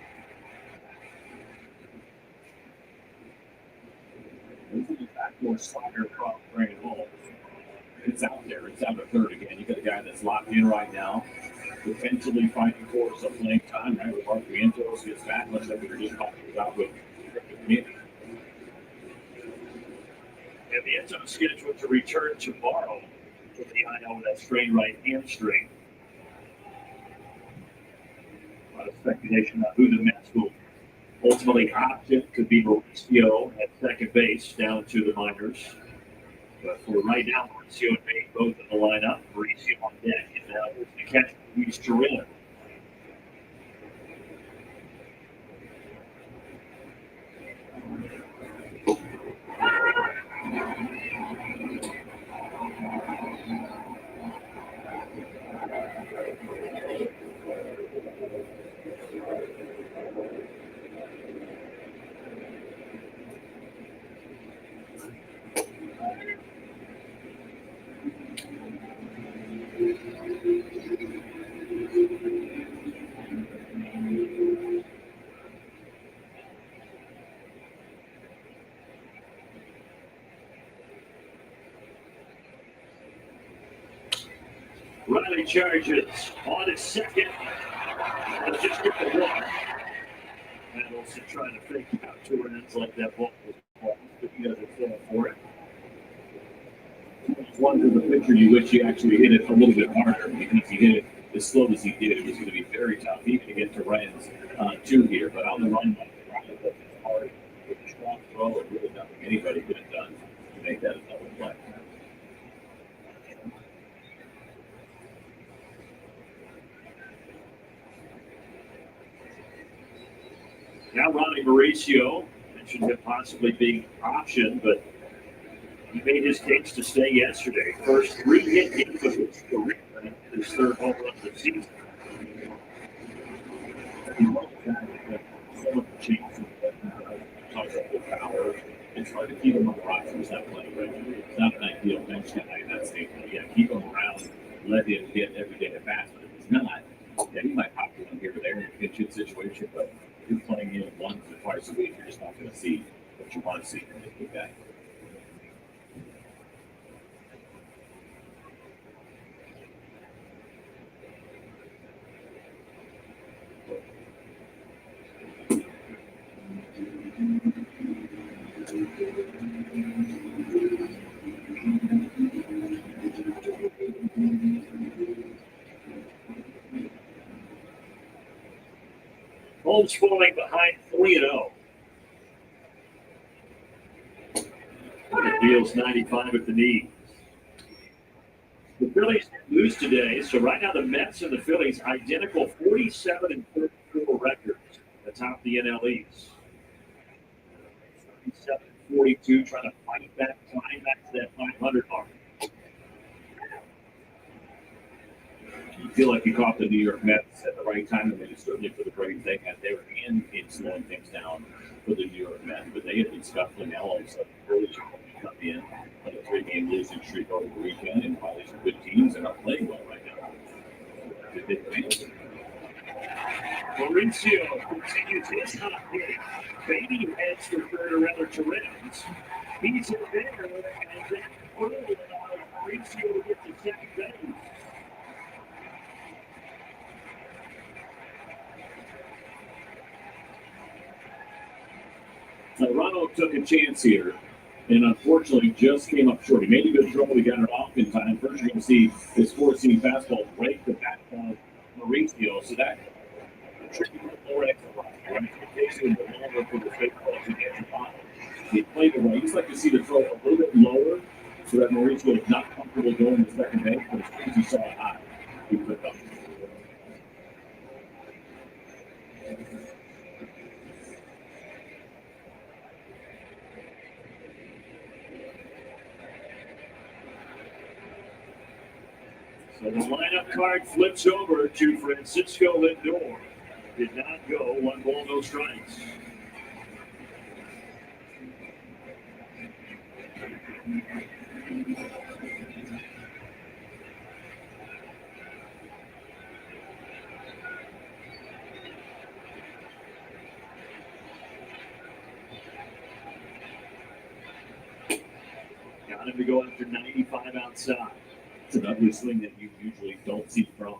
Backdoor slider across Grant Holmes. It's out there. It's out at third again. You got a guy that's locked in right now, potentially fighting for some playing time. Right, with Mark Vientos gets back, much like we were just talking about with me. And the Eds on schedule to return tomorrow with the IL with that strained right hamstring. A lot of speculation on who the Mets will ultimately opt in. Could be Mauricio at second base down to the minors. But for right now, Mauricio and May both in the lineup. Mauricio on deck, and now there's the catch for Luis Torino. Riley charges on his second. Let's just get the walk. And also trying to fake out 2 ends like that ball was blocked, but you guys are falling for it. One to the picture, you wish you actually hit it a little bit harder, because if you hit it as slow as he did, it was going to be very tough even to get to Ryan's 2 here. But on the run, Ryan does it hard with a strong throw, and really nothing anybody could have done to make that a double play. Now Ronnie Mauricio mentioned him possibly being optioned, but he made his case to stay yesterday. First 3-hit game of his career, his 3rd home run of the season. It's hard to keep him on the roster. He's not playing regularly. It's not an ideal bench guy in that state. Yeah, keep him around, let him get every day at bats. But if he's not, yeah, he might pop one here or there in a pinch hit situation. But if you're playing him once or twice a week, you're just not going to see what you want to see from this big guy. Holmes falling behind 3-0. It deals 95 at the knee. The Phillies lose today, so right now the Mets and the Phillies identical 47 and 34 records atop the NL East. 37 and 42, trying to fight back, climb back to that 500 mark. You feel like you caught the New York Mets at the right time, and maybe certainly for the Braves, they had their hand in slowing things down for the New York Mets, but they had been scuffling now all of a sudden. Early come in on a 3-game losing streak over the weekend, and finally some good teams and are playing well right now. Mauricio continues his hot hit. Beatty heads for third or rather to Reds. He's in there, and then Mauricio gets the second base. Toronto took a chance here, and unfortunately just came up short. He made a good throw, he got it off in time. First, you're going to see his 4-seam fastball break the back of Mauricio, so that contributed more extra right? It takes a little bit longer for the baseball to get the bottom. He played it right. He'd like to see the throw a little bit lower so that Mauricio is not comfortable going to second base, but as soon as he saw it high, he put it up. So the lineup card flips over to Francisco Lindor. Did not go. 1 ball, no strikes. Got him to go after 95 outside. It's an ugly swing that you usually don't see from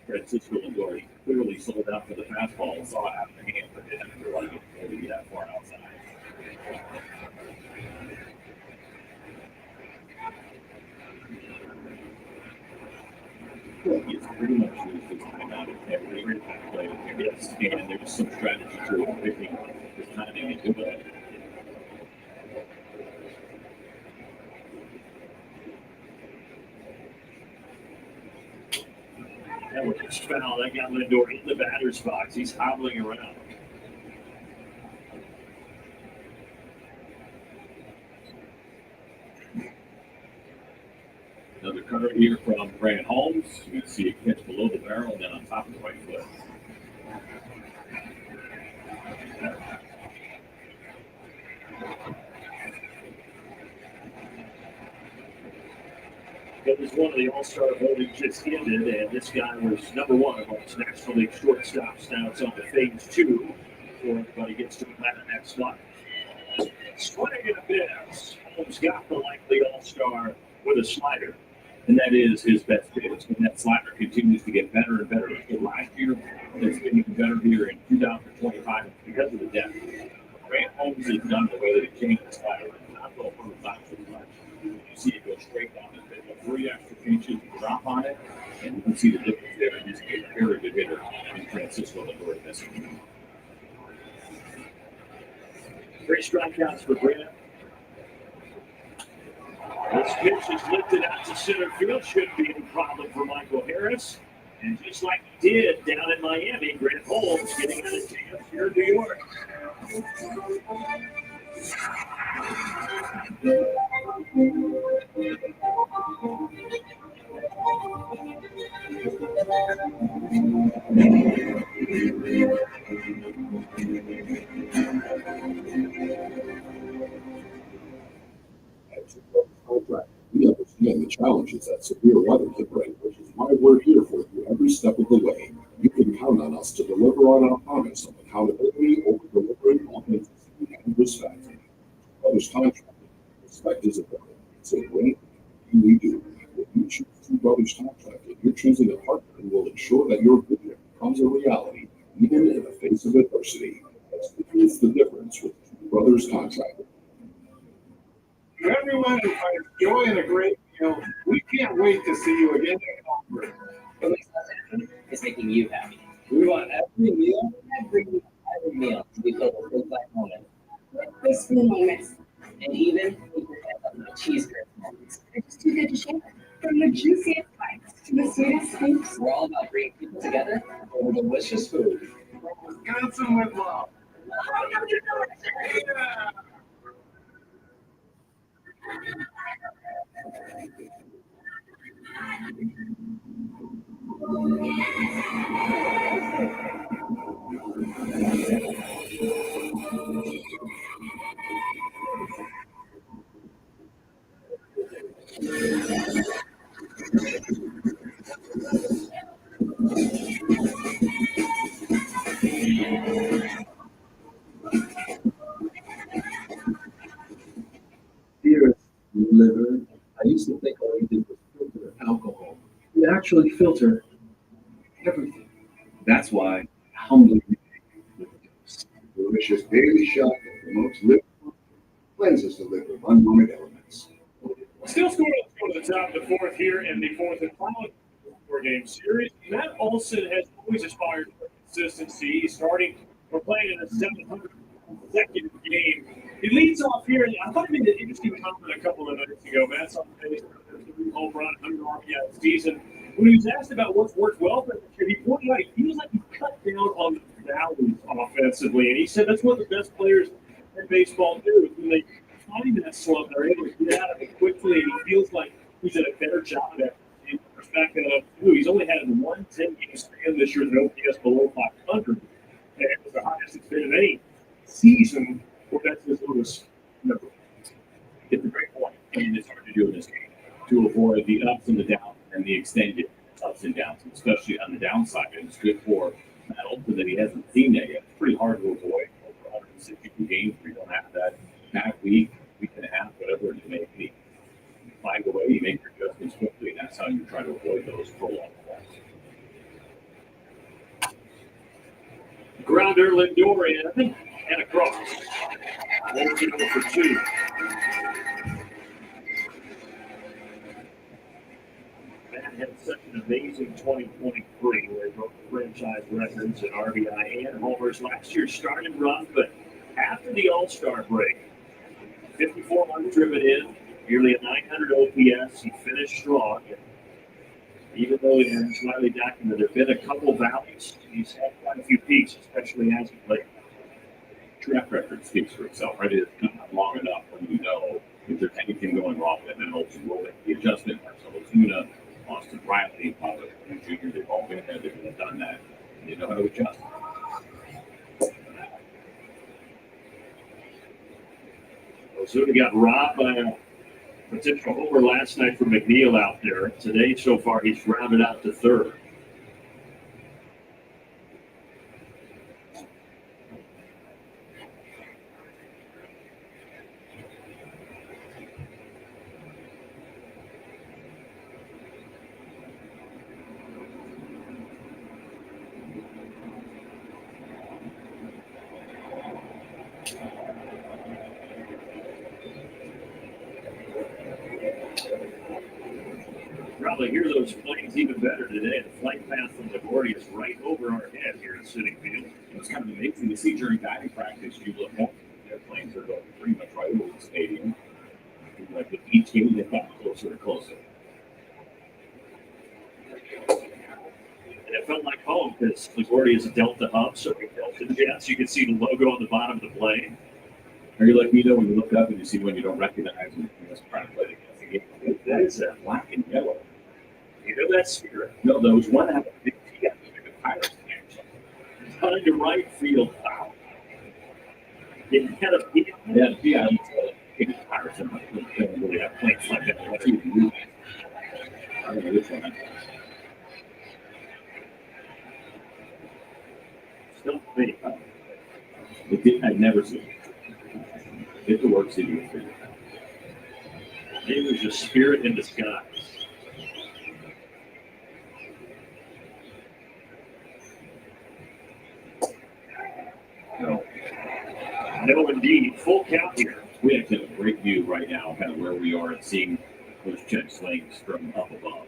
Francisco Lindor. He clearly sold out for the fastball and saw it out of the hand, but didn't feel like it to be that far outside. He's pretty much used his time out of every impact play. Yes, and there's some strategy to it, picking his timing and doing it. That was a foul. That got Lindor in the batter's box. He's hobbling around. Another cutter here from Brand Holmes. You can see it catch below the barrel and then on top of the right foot. It was one of the All-Star voting just ended, and this guy was number 1 amongst National League shortstops. Now it's on to phase 2 before everybody gets to Atlanta next month. Swing and a miss. Holmes got the likely All-Star with a slider, and that is his best pitch. And that slider continues to get better and better. Last year, it's been even better here in 2025 because of the depth. Grant Holmes has done the way that he changed the slider. Not go for the box as much. You see it go straight down his pitch. 3 extra pitches, drop on it, and you can see the difference there. He's a very good hitter in Francisco Lindor this game. 3 strikeouts for Grant. This pitch is lifted out to center field. Shouldn't be any problem for Michael Harris. And just like he did down in Miami, Grant Holmes getting out of chance here in New York. We understand the challenges that severe weather can bring, which is why we're here for you every step of the way. You can count on us to deliver on our promise of accountability, over-delivering, authenticity, and respect. Brothers Contracting, respect is important. It's a great thing we do. When you choose Two Brothers Contracting, you're choosing a partner who will ensure that your vision becomes a reality, even in the face of adversity. Experience the difference with Two Brothers Contracting. To everyone who finds joy in a great meal, we can't wait to see you again at home. What makes us happy is making you happy. We want every meal to be filled with good life moments. Graceful moments. And even cheese curds moments. They're just too good to share. From the juiciest the sweetest scoops. We're all about bringing people together over delicious food. Wisconsin with love. Dear liver, I used to think all you did was filter alcohol. You actually filter everything. That's why I humbly Delicious daily shot that promotes liver, cleanses the liver of unwanted elements. Still scoring to the top of the fourth here in the fourth and final four-game series. Matt Olson has always aspired for consistency. He's starting or playing in a 700 consecutive game. He leads off here. I thought he made an interesting comment a couple of minutes ago. Matt's on pace for a home run, 100 RBI season. When he was asked about what's worked well for him this year, he pointed out he feels like he cut down on the valleys offensively. And he said that's what the best players in baseball do. When they find that slump, they're able to get out of it quickly. And he feels like he's done a better job at it. In perspective of he's only had one 10-game span this year with an OPS below 500. And it was the highest it's been in any season where that's his lowest number. It's a great point. I mean, it's hard to do in this game to avoid the ups and the downs and the extended ups and downs, especially on the downside. And it's good for Matt Olson that he hasn't seen that yet. It's pretty hard to avoid over 162 games where you don't have that week and a half, whatever it may be. You find a way, you make your adjustments quickly, and that's how you try to avoid those prolonged falls. Grounder, Lindor in, and across. 1-0 for 2. Matt had such an amazing 2023 where he broke franchise records in RBI and homers. Last year started rough, but after the All-Star break, 5,400 driven in, nearly a 900 OPS. He finished strong. Even though he had slightly documented, there have been a couple valleys. He's had quite a few peaks, especially as he played. Track record speaks for itself, right? It's not long enough when you know if there's anything going wrong with it, then Olson will make the adjustment. So Tuna, Austin Riley, Robert Jr., they've all been there, they've done that, and they know how to adjust. Ozuna got robbed by a potential homer last night from McNeil out there. Today, so far, he's rounded out to third. Probably hear those planes even better today. The flight path from LaGuardia is right over our head here at Citii Field. It was kind of amazing to see during batting practice. You look up, the airplanes are going pretty much right over the stadium. And like with each game, they got closer and closer. And it felt like home because LaGuardia is a Delta hub, so we Delta Jets. You can see the logo on the bottom of the plane. Are you like me though when you look up and you see one you don't recognize and you just try to play against the game? That is a Black and yellow. You know that spirit. No, there was one that had a big T on it, like a Pirates game. Behind the right field foul. It had a P. Yeah, the P on it. Pirates and they don't really have planes like that. That's even moving. I don't know which one. Still me. I'd never seen it. Hit the work city with it. It was just spirit in disguise. No. No, indeed. Full count here. We actually have a great view right now, kind of where we are and seeing those jet slings from up above.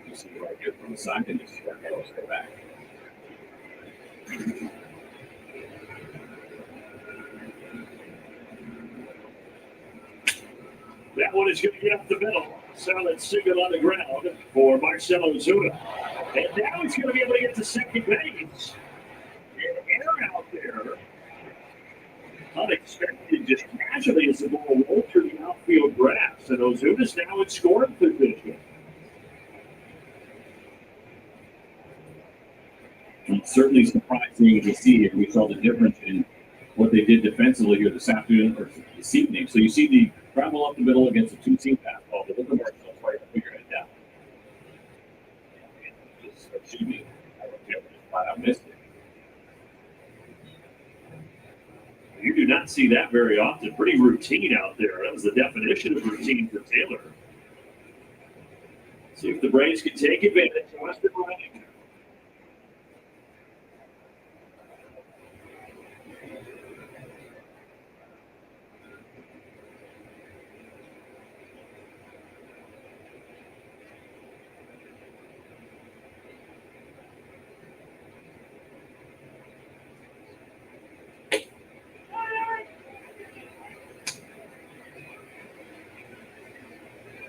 You see right here from the side, and you see our arrows go back. That one is going to get up the middle. Solid signal on the ground for Marcelo Zuna. And now he's going to be able to get to second base. And air out there. Unexpected, just casually as the ball rolled through the outfield grass. And Ozuna's now in scoring position. It's certainly surprising to see if we saw the difference in what they did defensively here this afternoon or this evening. So you see the travel up the middle against a two-seam fastball, but look at Marcelo right to figure it down. Just shooting. I don't care if just flat out missed it. You do not see that very often. Pretty routine out there. That was the definition of routine for Taylor. See if the Braves can take advantage. Weston running.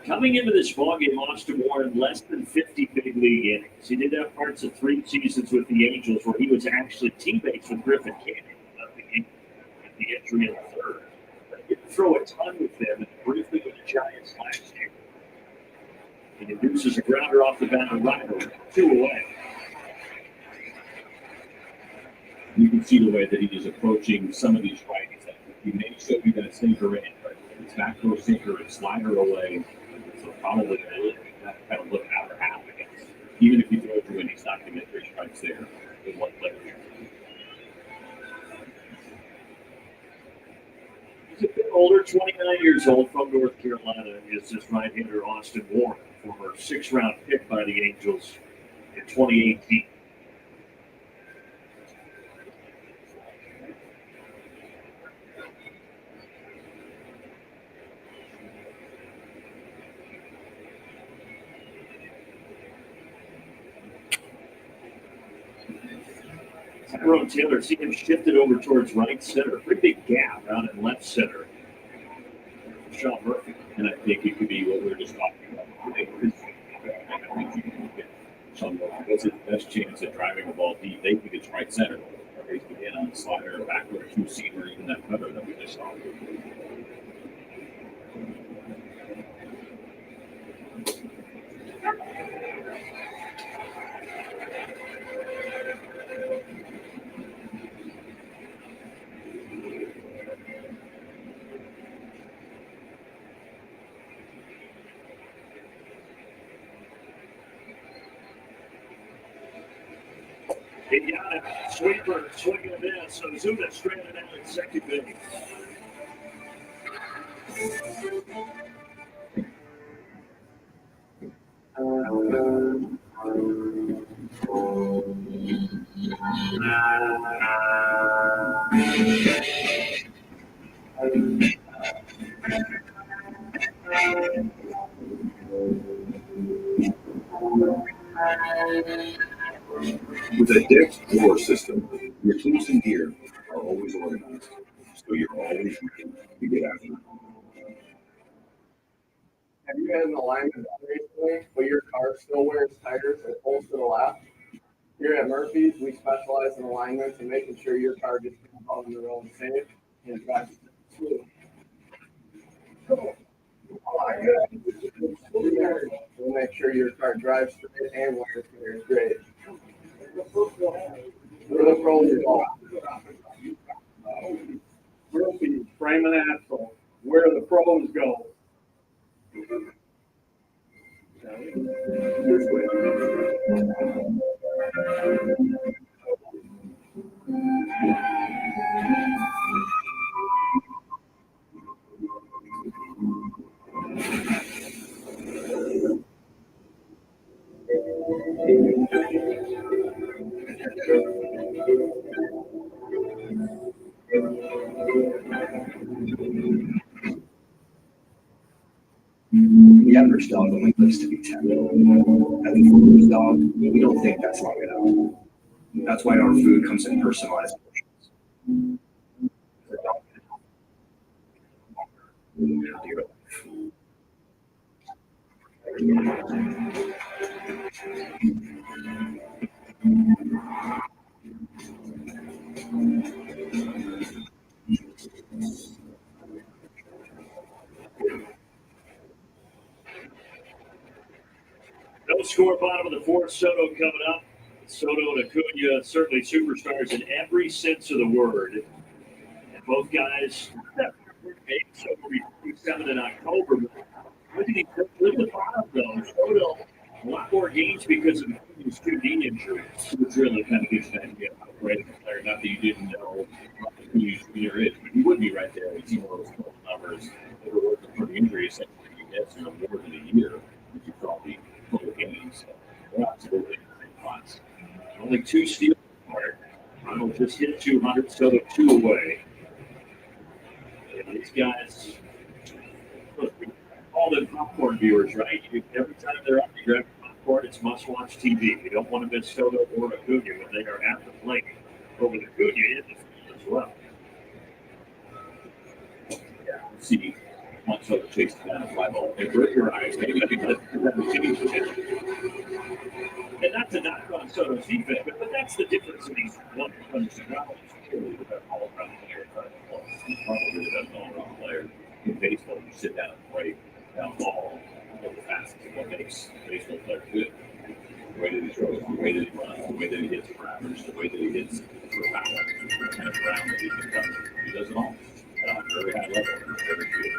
Coming into this ballgame, Austin Warren less than 50 big league innings. He did have parts of 3 seasons with the Angels where he was actually teammates with Griffin Canning at the injury in the third. But he didn't throw a ton with them and briefly with the Giants last year. He induces a grounder off the bat and right over, 2 away. You can see the way that he is approaching some of these righties. He may show you that sinker in, but his back throw sinker and slider away. So probably that kind of look out or half against. Even if he throws you in, he's not going to get 3 strikes there in one play. He's a bit older, 29 years old, from North Carolina. Is this right-hander Austin Warren, former 6th-round pick by the Angels in 2018. Tyrone Taylor, see him shifted over towards right center. Pretty big gap out in left center. Sean Murphy. And I think it could be what we were just talking about. Sean Murphy, what's his best chance at driving the ball deep? They think it's right center. Or he's again on the slider, backward, 2-seam, or even that cutter that we just saw. He got it. Sweeper, swinging a miss. So Zuna stranded out at second base. With a deck drawer system, your tools and gear are always organized, so you're always ready to get after it. Have you had an alignment done recently, but your car still wears tires that pulls to the left? Here at Murphy's, we specialize in alignments and making sure your car gets on the road safe and drives smooth. We'll make sure your car drives straight and wears tires great. We're the pros of all. Murphy, frame and axle, where the pros go. The average dog only lives to be 10. As a food dog, we don't think that's long enough. That's why our food comes in personalized portions. The dog can have a healthier life. No score, bottom of the fourth. Soto coming up. Soto and Acuna, certainly superstars in every sense of the word. And both guys, maybe Soto will be 37 in October. Look at the bottom, though. Soto, a lot more games because of his two knee injuries, which really kind of gives you an idea of how great of a player. Not that you didn't know who his junior is, but he would be right there. He's one of those numbers that were working for the injuries that he gets more than a year, which you probably full games. They're absolutely in the same class. Only 2 steals apart. Arnold just hit 200, Soto 2 away. And these guys, look, all the popcorn viewers, right? Every time they're up, you grab popcorn, it's must-watch TV. You don't want to miss Soto or Acuna when they are at the plate. Over the Acuna in the field as well. Yeah, see, once Soto chases down a fly ball, they hurt your eyes. Maybe because that was Jimmy's position. And not to knock on Soto's defense, but that's the difference in these 100 rounds. Clearly, the best all-around player. He's probably the best all-around player in baseball. You sit down and play down ball over the fastest. What makes a baseball player good? The way that he throws, the way that he runs, the way that he hits for average, the way that he hits for power, the kind of ground that he can cover. He does it all at a very high level. Very good.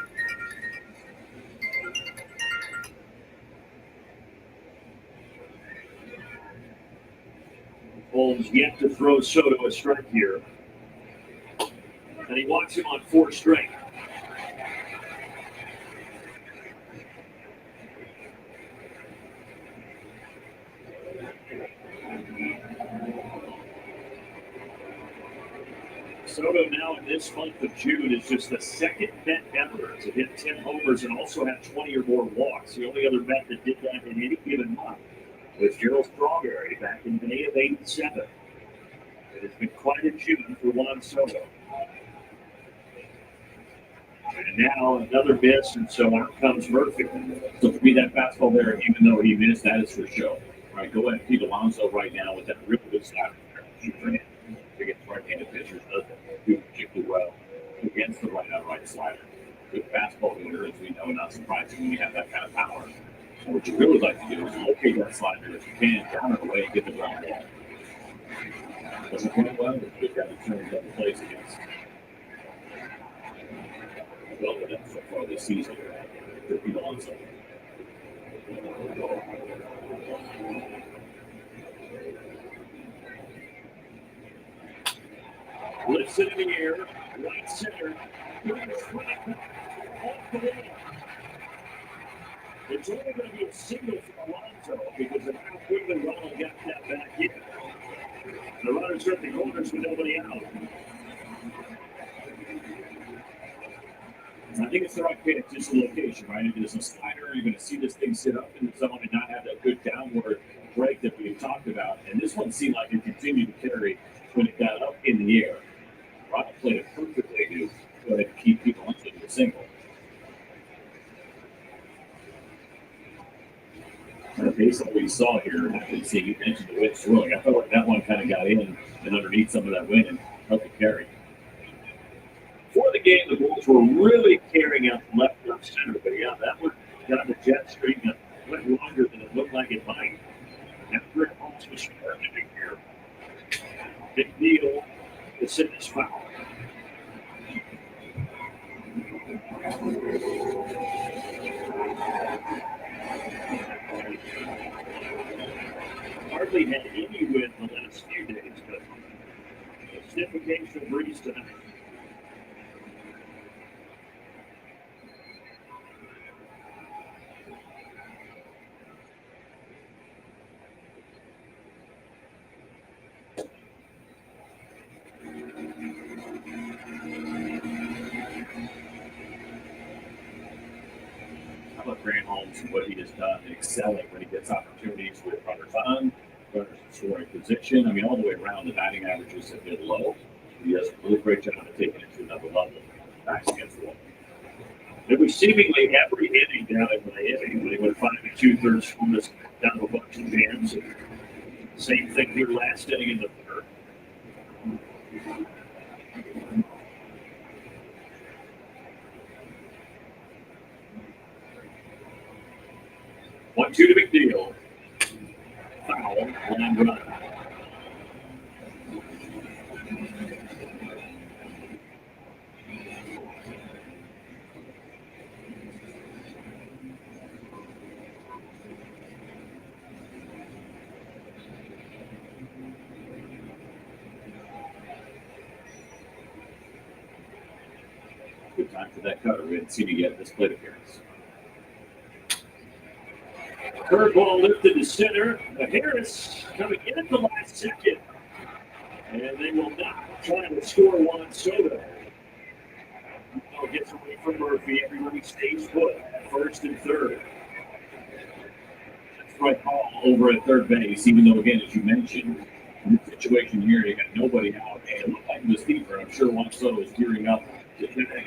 Holmes yet to throw Soto a strike here. And he walks him on 4 straight. Soto now in this month of June is just the second vet ever to hit 10 homers and also have 20 or more walks. The only other vet that did that in any given month was Gerald Strawberry back in May of '87. It has been quite a June for Juan Soto. And now another miss, and so out comes Murphy. So for me, that fastball there, even though he missed, that is for show. All right, go ahead and Pete Alonso right now with that really good slider there. Against right-handed pitchers, doesn't do particularly well against the right-on-right slider. Good fastball hitter, as we know, not surprising when you have that kind of power. And what you really like to do is locate that slider if you can, down and away, and get the ground ball. Doesn't quite well, but good guy to turn double plays against. Well, with that so far this season, for Pete Alonso. Lifts it in the air, right center. It's only going to be a signal for Alonso because of how quickly Ronald got that back in. The runners are at the corners with nobody out. I think it's the right pitch, just the location, right? If it's a slider, you're going to see this thing sit up and someone did not have that good downward break that we talked about. And this one seemed like it continued to carry when it got up in the air. Ronald played it perfectly to go ahead and keep people into the single. Based on what you saw here, I can see you mentioned the wind swirling. I felt like that one kind of got in and underneath some of that wind and helped it carry. Before the game, the Bulls were really carrying out left center, but yeah, that one got the jet stream and went longer than it looked like it might. After it almost was starting here. Big deal. It's in this foul. Hardly had any wind the last few days, but a stiff occasional breeze tonight. How about Grant Holmes and what he has done in excelling when he gets opportunities with runners on, runners in scoring position. I mean, all the way around, the batting averages have been low. He does a really great job of taking it to another level. Backs against the wall. It was seemingly every inning down in Miami when he went 5 and 2/3 fullness down a bunch of jams. Same thing here last inning in the third. One, two to McNeil. Foul, line run. Good time for that cutter. We hadn't seen it yet this plate appearance. Curveball lifted to center. Harris coming in at the last second. And they will not try to score Juan Soto. Ball gets away from Murphy. Everybody stays put at first and third. That's right call over at third base, even though, again, as you mentioned, in this situation here, they got nobody out. And it looked like it was deeper. I'm sure Juan Soto is gearing up to hit it.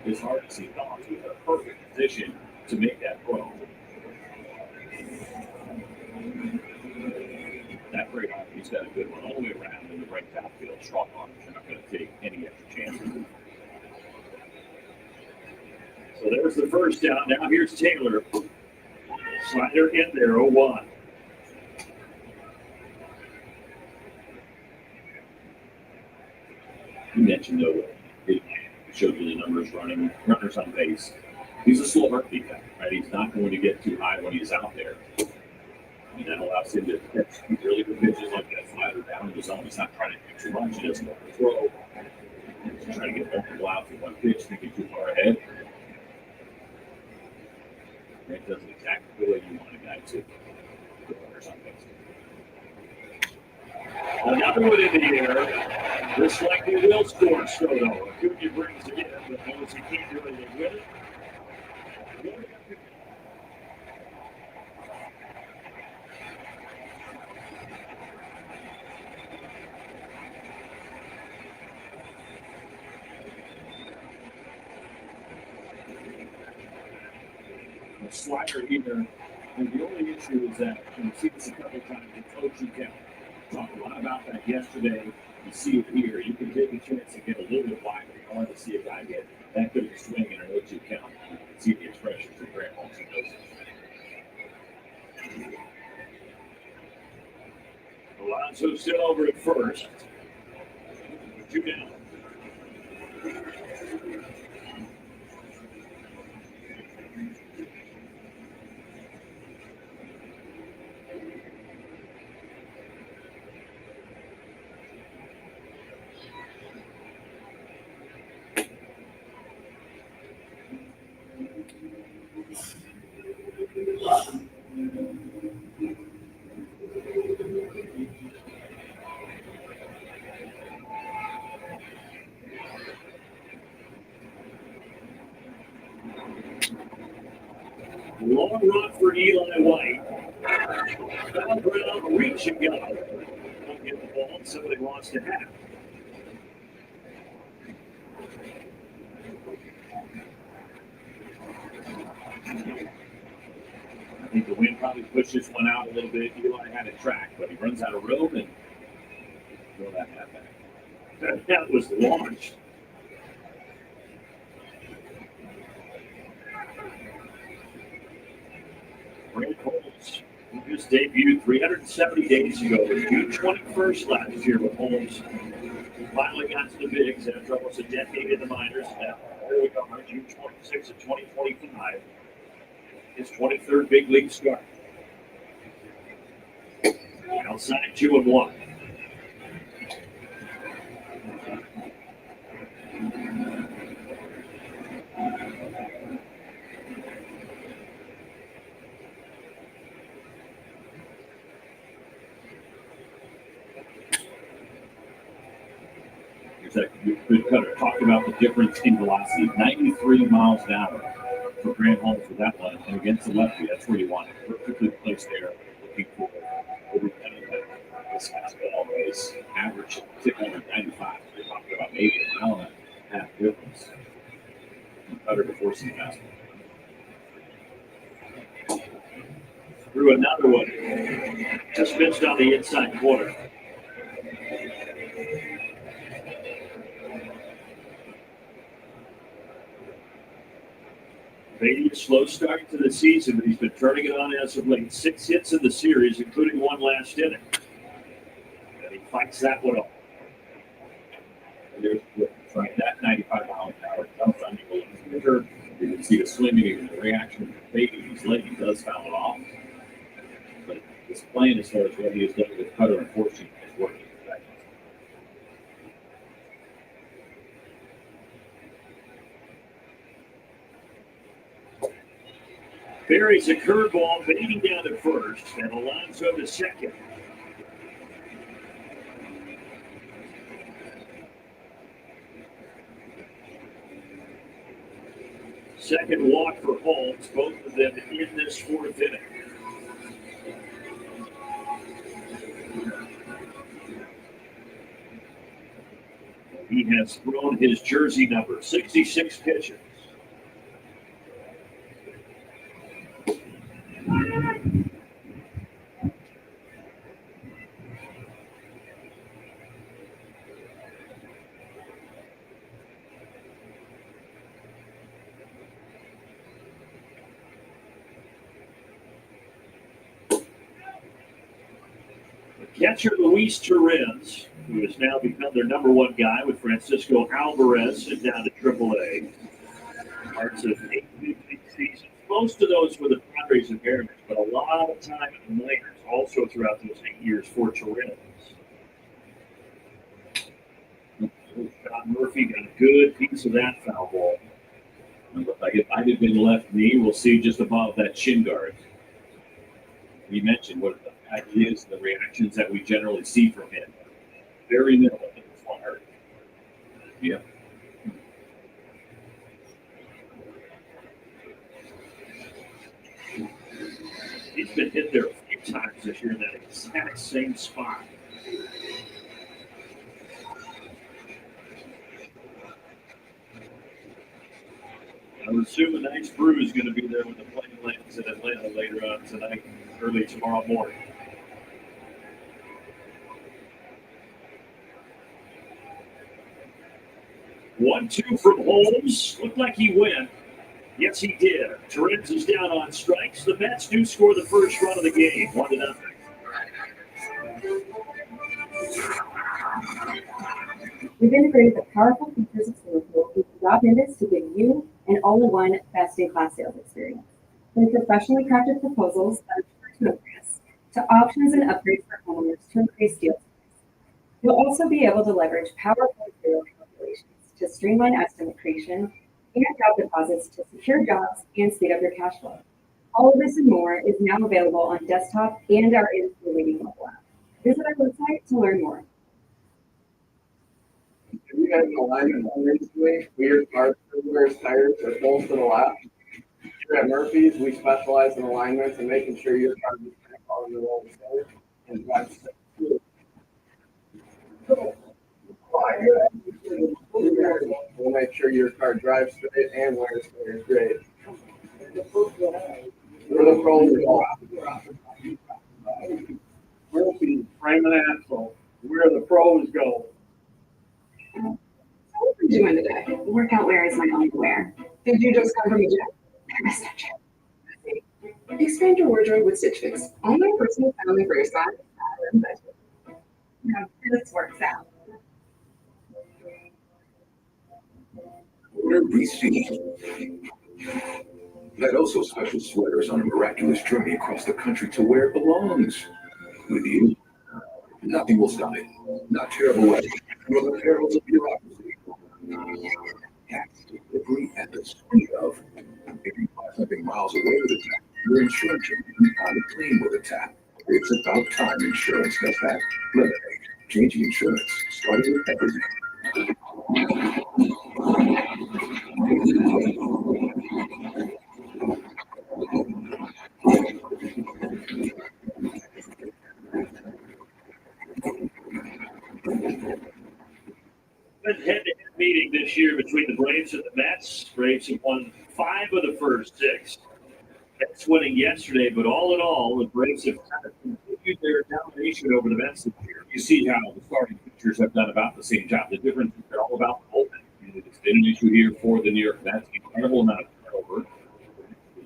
It's hard to see Dobbs with a perfect position to make that throw. That great arm, he's got a good one all the way around in the right outfield. Strong arms are not going to take any extra chances. So there's the first down. Now here's Taylor. Slider in there, 0-1. You mentioned, though, it showed you the numbers runners on base. He's a slow heartbeat guy, right? He's not going to get too high when he's out there. And that allows him to catch really good pitches like that slider down in the zone. He's not trying to do too much. He doesn't want to throw. He's trying to get multiple outs with one pitch, thinking too far ahead. That does it exactly the way you want a guy to put runners on base. Another one in the air. Looks like he will score Soto. Acuna brings it in, but knows he can't really win it. The slider either, and the only issue is that you see this a couple of times, it's 0-2 count. Talked a lot about that yesterday. You see it here. You can take a chance to get a little bit wider. You don't want to see a guy get that good of a swing in an 0-2 count. You can see the expressions of Grant Holmes and those. Alonso still over at first. 2 down. Long run for Eli White. Foul ground, reach and go. Don't get the ball, somebody wants to have. I think the wind probably pushed this one out a little bit. Eli had it tracked, but he runs out of rope and throw that hat back. That was launched. Grant Holmes, who just debuted 370 days ago, June 21st last year with Holmes. Finally got to the bigs after almost a decade in the minors. Now, here we go, June 26th of 2025. His 23rd big league start. Outside 2-1. Good cutter. Talked about the difference in velocity. 93 miles an hour for Grant Holmes for that one. And against the lefty, that's where you want it. Perfectly placed there. Looking for this fastball is average tip under 95. We're talking about maybe a mile and a half difference. Cutter to force the fastball. Threw another one. Just missed on the inside corner. Maybe a slow start to the season, but he's been turning it on as of late. 6 hits in the series, including one last inning. And he fights that one off. There's that 95 mile an hour comes on you. You can see the swimming and the reaction from Baby. He's late, he does foul it off. But his plan as far as what he has done with cutter, unfortunately, is working. Buries a curveball, baiting down to first, and Alonso to second. Second walk for Holmes, both of them in this 4th inning. He has thrown his jersey number, 66 pitches. Catcher Luis Torrens, who has now become their number 1 guy with Francisco Alvarez down to AAA. Parts of 8 big seasons. Most of those for the Padres and Mariners, but a lot of time in the minors also throughout those 8 years for Torrens. John Murphy got a good piece of that foul ball. Like if I had been left knee, we'll see just above that shin guard. We mentioned what the ideas, the reactions that we generally see from him. Very minimal in this one hurt. Yeah. He's been hit there a few times this year in that exact same spot. I would assume a nice brew is going to be there when the plane lands in Atlanta later on tonight, early tomorrow morning. One, two from Holmes. Looked like he went. Yes, he did. Torrens is down on strikes. The Mets do score the first run of the game, 1-0. We've integrated the powerful features of Citii Field with job minutes to give you an all-in-one best-in-class sales experience. From professionally crafted proposals that are sure to impress, to options and upgrades for homeowners to increase deal size. You'll also be able to leverage powerful payroll calculations to streamline estimate creation and job deposits to secure jobs and speed up your cash flow. All of this and more is now available on desktop and our industry-leading mobile app. Visit our website to learn more. Have you had an alignment recently where your car wears tires or pulls to the left? Here at Murphy's, we specialize in alignments and making sure your car is on the road safe and drive safe. We'll make sure your car drives straight and wears straight. We're the pros go. Murphy, frame and axle, where the pros go. So what are you doing today? Workout wear is my only wear. Did you just come from the gym? I missed that gym. Expand your wardrobe with Stitch Fix. Only personal family for your size, style, and budget. Now this works out. Order received. That also special sweaters on a miraculous journey across the country to where it belongs. With you, nothing will stop it. Not terrible weather, nor the perils of bureaucracy. Tax delivery at the speed of. If you buy something miles away with a tap, your insurance should be on a plane with a tap. It's about time insurance does that. Lemonade, changing insurance, starting with everything. Head-to-head meeting this year between the Braves and the Mets. Braves have won 5 of the first 6. Mets winning yesterday, but all in all, the Braves have kind of continued their domination over the Mets this year. You see how the starting pitchers have done about the same job. The difference is they're all about the bullpen. It's been an issue here for the New York Mets. Incredible amount of turnover.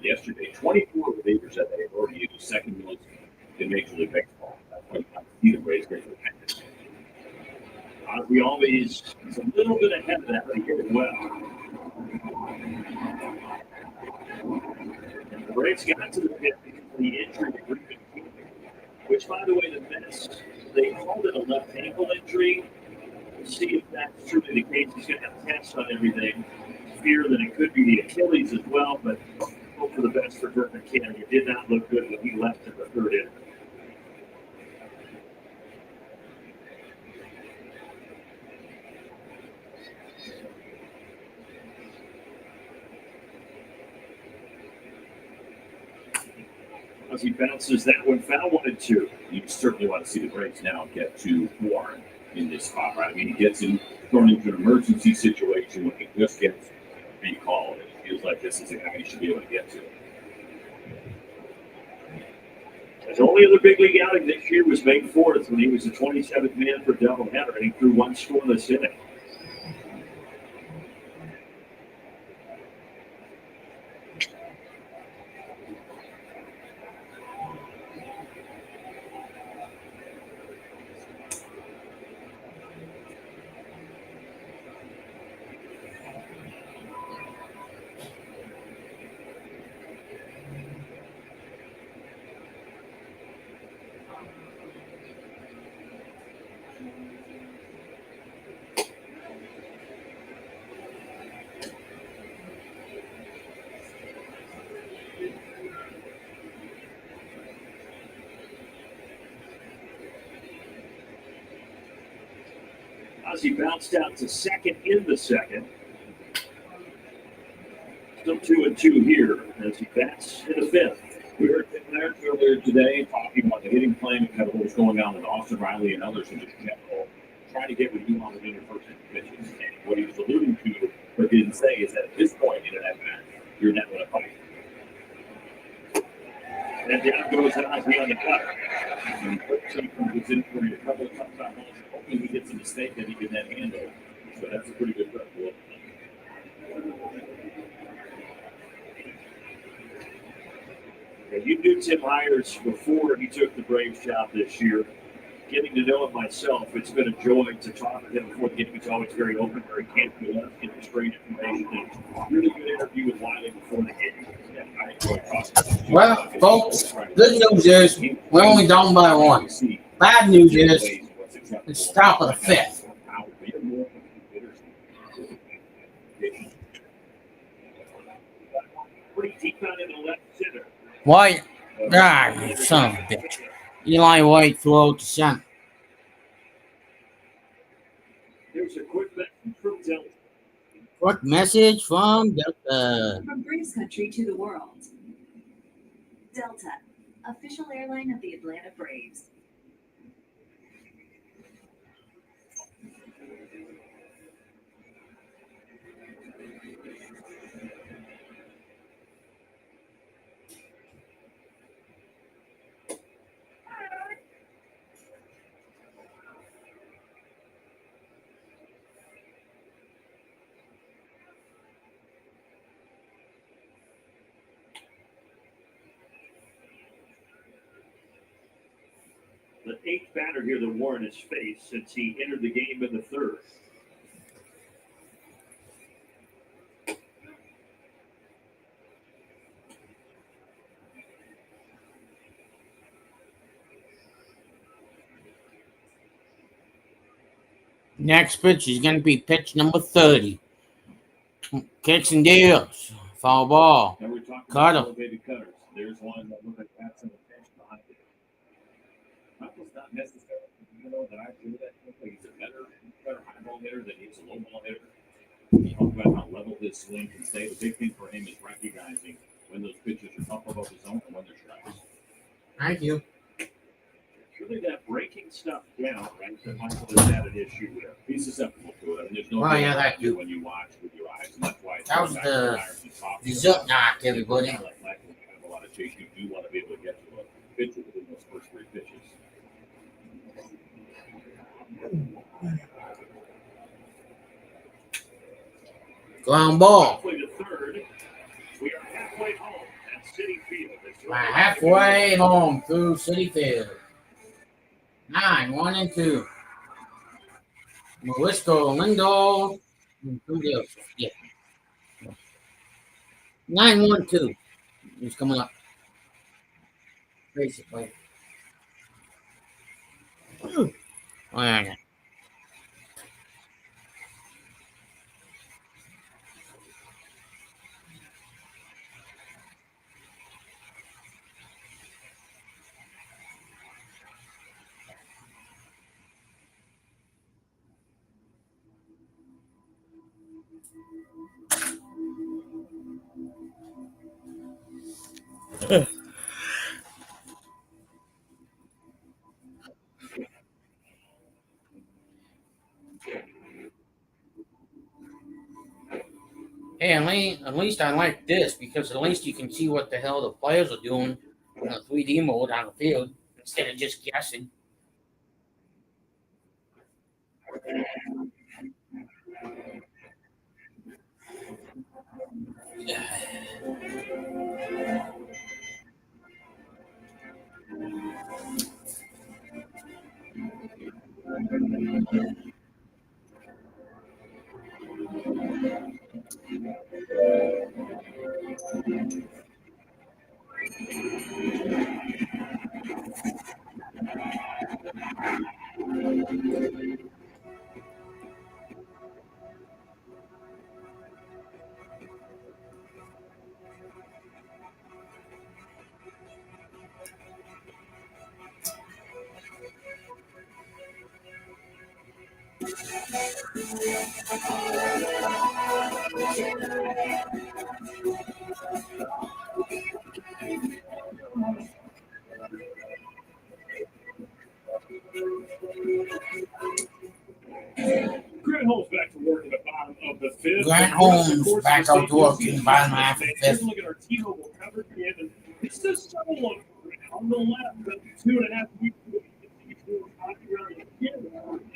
Yesterday, 24 relievers that they already used, second most in Major League Baseball. That's why you see the Braves great for penalties. We always is a little bit ahead of that, but he did it well. And the Braves got to the pit because of the injury to Griffin, which, by the way, the Mets, they called it a left ankle injury. We'll see if that's truly the case. He's going to have tests on everything. Fear that it could be the Achilles as well, but hope for the best for Griffin Cannon. It did not look good when he left in the third inning. As he bounces that one foul, 1-2. You certainly want to see the Braves now get to Warren in this spot, right? I mean, he gets him thrown into an emergency situation when he just gets recalled. It feels like this is a guy he should be able to get to. His only other big league outing this year was May 4th when he was the 27th man for doubleheader, and he threw one scoreless inning. He bounced out to second in the second. Still 2-2 here as he bats in the fifth. We heard Tim Myers earlier today talking about the hitting plan and kind of what was going on with Austin Riley and others in just general, trying to get what you want within your first pitches. And what he was alluding to, but didn't say, is that at this point in an at-bat, you're not going to fight. And down goes Ozzie on the cut. And was in for a couple of times. Hoping he gets a mistake that he can then handle. So that's a pretty good cut. Yeah, you knew Tim Myers before he took the Braves job this year. Getting to know him myself, it's been a joy to talk with him before the game. He's always very open, very candid, getting straight information. And really good interview with Wiley before the game. Yeah, I enjoyed talking. Well, folks, good news is we're only down by one. Bad news is it's top of the fifth. White, you son of a bitch. Eli White threw out the center. Here's a quick message from Delta. Quick message from Delta. From Braves country to the world. Delta, official airline of the Atlanta Braves. The eighth batter here that Warren has faced since he entered the game in the third. Next pitch is going to be pitch number 30. Kicks and deals. Foul ball. And we're talking Cutter. about elevated cutters. There's one that looks like that's in the pitch behind it. That was not necessarily, that I feel that he's a better high ball hitter than he's a low ball hitter. You talk about how level his swing can stay. The big thing for him is recognizing when those pitches are up above his zone and when they're strikes. Thank you. Really that breaking stuff down, right? That Michael has had an issue with. He's susceptible to it. I mean, there's no Oh, yeah, that too. when you watch with your eyes, and that's why That was the zip knock, everybody. Like Michael, you have a lot of case you do want to be able to get to a pitcher within those first 3 pitches. Ground ball. Halfway to third. We are halfway home at Citii Field. Halfway home through Citii Field. 9-1-2. Marisco Lindo. Yeah. 9-1-2. He's coming up. Basically. Oh, yeah. Hey, at least I like this because at least you can see what the hell the players are doing in the 3D mode on the field instead of just guessing. Grant Holmes back to work at the bottom of the fifth. Grant Holmes back out to work in the bottom half of the fifth. Look at our T-Mobile coverage again, and it's just someone on the left, but 2.5 weeks ago,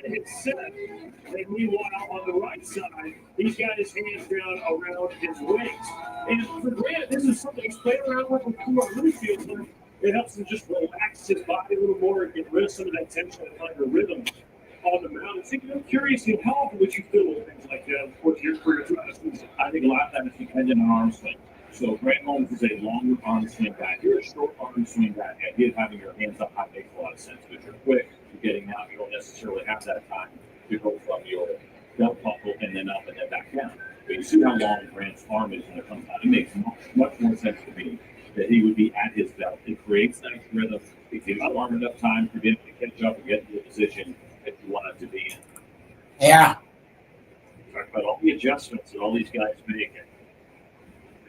and it's set. And meanwhile, on the right side, he's got his hands down around his legs. And for Grant, this is something he's played around with before on field. It helps him just relax his body a little more and get rid of some of that tension and find a rhythm on the mound. So I'm curious, how often would you feel with things like that with your career? I think a lot of times it's dependent on arm swing. So Grant Holmes is a longer arm swing guy. You're a short arm swing guy. The idea of having your hands up high makes a lot of sense because you're quick. You're getting out. You don't necessarily have that time to go from your belt buckle and then up and then back down. But you see how long Grant's arm is when it comes out. It makes much more sense to me that he would be at his belt. It creates nice rhythm. It gives the arm enough time for him to catch up and get into the position that you want it to be in. Yeah. Talk about all the adjustments that all these guys make.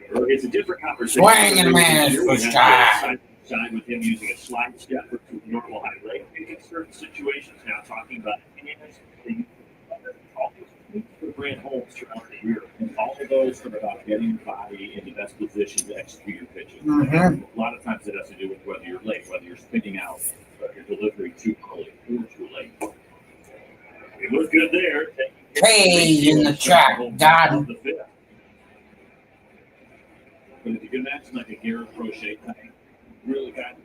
It's a different conversation. Swing and miss for Sky. Side with him using a slide step for normal height leg. In certain situations now, talking about hands, all those for Grant Holmes throughout the year, and all of those are about getting your body in the best position to execute your pitches. Mm-hmm. A lot of times it has to do with whether you're late, whether you're spinning out, whether you're delivering too early or too late. You look good there. Hey, in the track, God. But if you can imagine like a Garrett Crochet type, really got,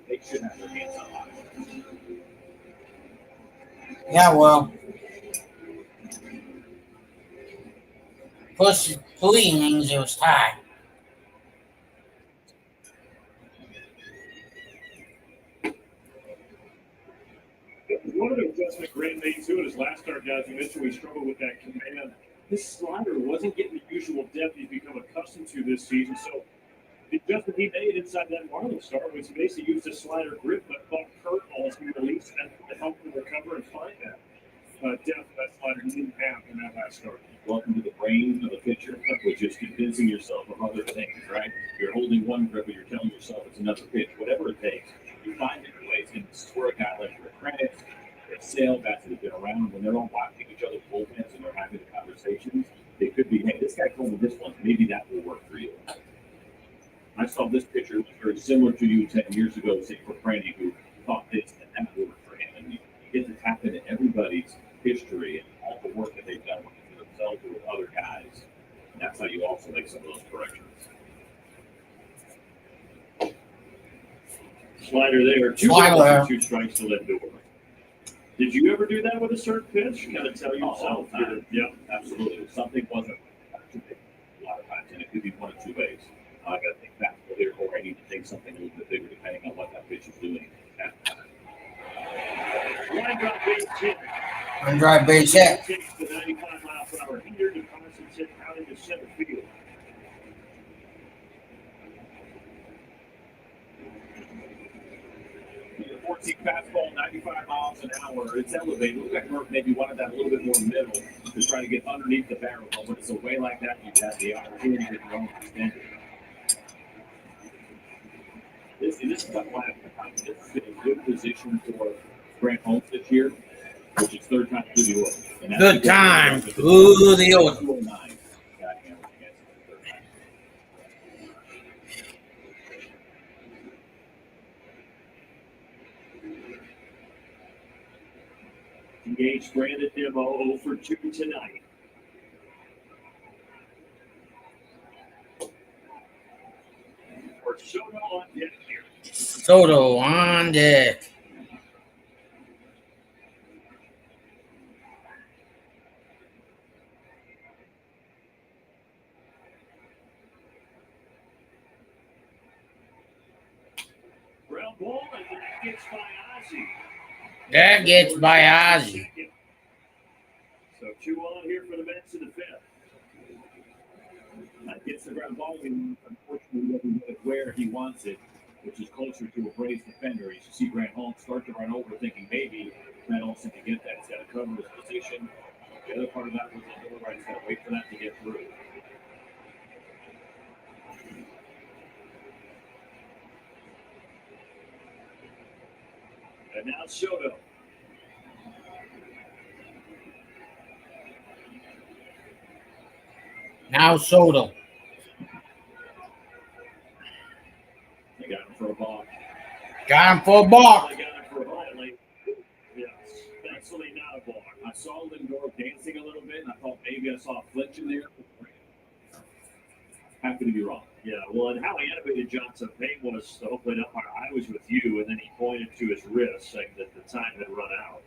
they should have their hands on high. Yeah, well. Plus, 3 innings, it was tied. One of the adjustments Grant made too in his last start, guys, you mentioned we struggled with that command. His slider wasn't getting the usual depth he's become accustomed to this season. So the adjustment he made inside that Marlins start was he basically used his slider grip, but caught curveballs to release and to help him recover and find that depth of that slider he didn't have in that last start. Welcome to the brain of the pitcher, which is convincing yourself of other things, right? You're holding one grip, but you're telling yourself it's another pitch. Whatever it takes, you find different ways. And this is where a guy like Rick Kranitz, Sale, guys that have been around, when they're all watching each other's bullpens and they're having the conversations, they could be, hey, this guy told me this one, maybe that will work for you. saw this picture, it was very similar to you 10 years ago, say for Franny, who thought this and that would work for him. And you get to tap into everybody's history and all the work that they've done with themselves or with other guys. And that's how you also make some of those corrections. Slider there. Two strikes to Lindor. Did you ever do that with a certain pitch? Kind of tell yourself. Yeah, absolutely. If something wasn't too big, a lot of times, and it could be one of two ways. I got to think fastball there, or I need to think something a little bit bigger, depending on what that pitch is doing at the time. Line drive base hit. Line drive base hit. Takes the 95-mile-per-hour heater, deposits it out into center field. The 14 fastball, 95 miles an hour. It's elevated. Looks like Murph maybe wanted that a little bit more middle to try to get underneath the barrel. But when it's a way like that, you have the opportunity to throw and extend it. This is tough last time. This has been a good position for Grant Holmes this year, which is third time through the order. Good time through the order. 209. Engaged Brandon Nimmo 0 for 2 tonight. For Soto on deck here. Soto on deck. Ground ball, and that gets by Ozzie. That gets by Ozzie. So 2 on here for the Mets in the fifth. That gets the ground ball, and unfortunately doesn't get it where he wants it, which is closer to a Braves defender. You see Grant Holmes start to run over, thinking maybe Grant Holmes can get that. He's got to cover his position. The other part of that was the door right. He's got to wait for that to get through. And now Soto. Now Soto. They got him for a ball. Got him for a ball. They got him for a ball. Yes, thankfully not a ball. I saw Lindor dancing a little bit, and I thought maybe I saw a flinch in there. Happy to be wrong. Yeah, well, and how he animated Johnson Payne was to open up I was with you, and then he pointed to his wrist, saying that the time had run out.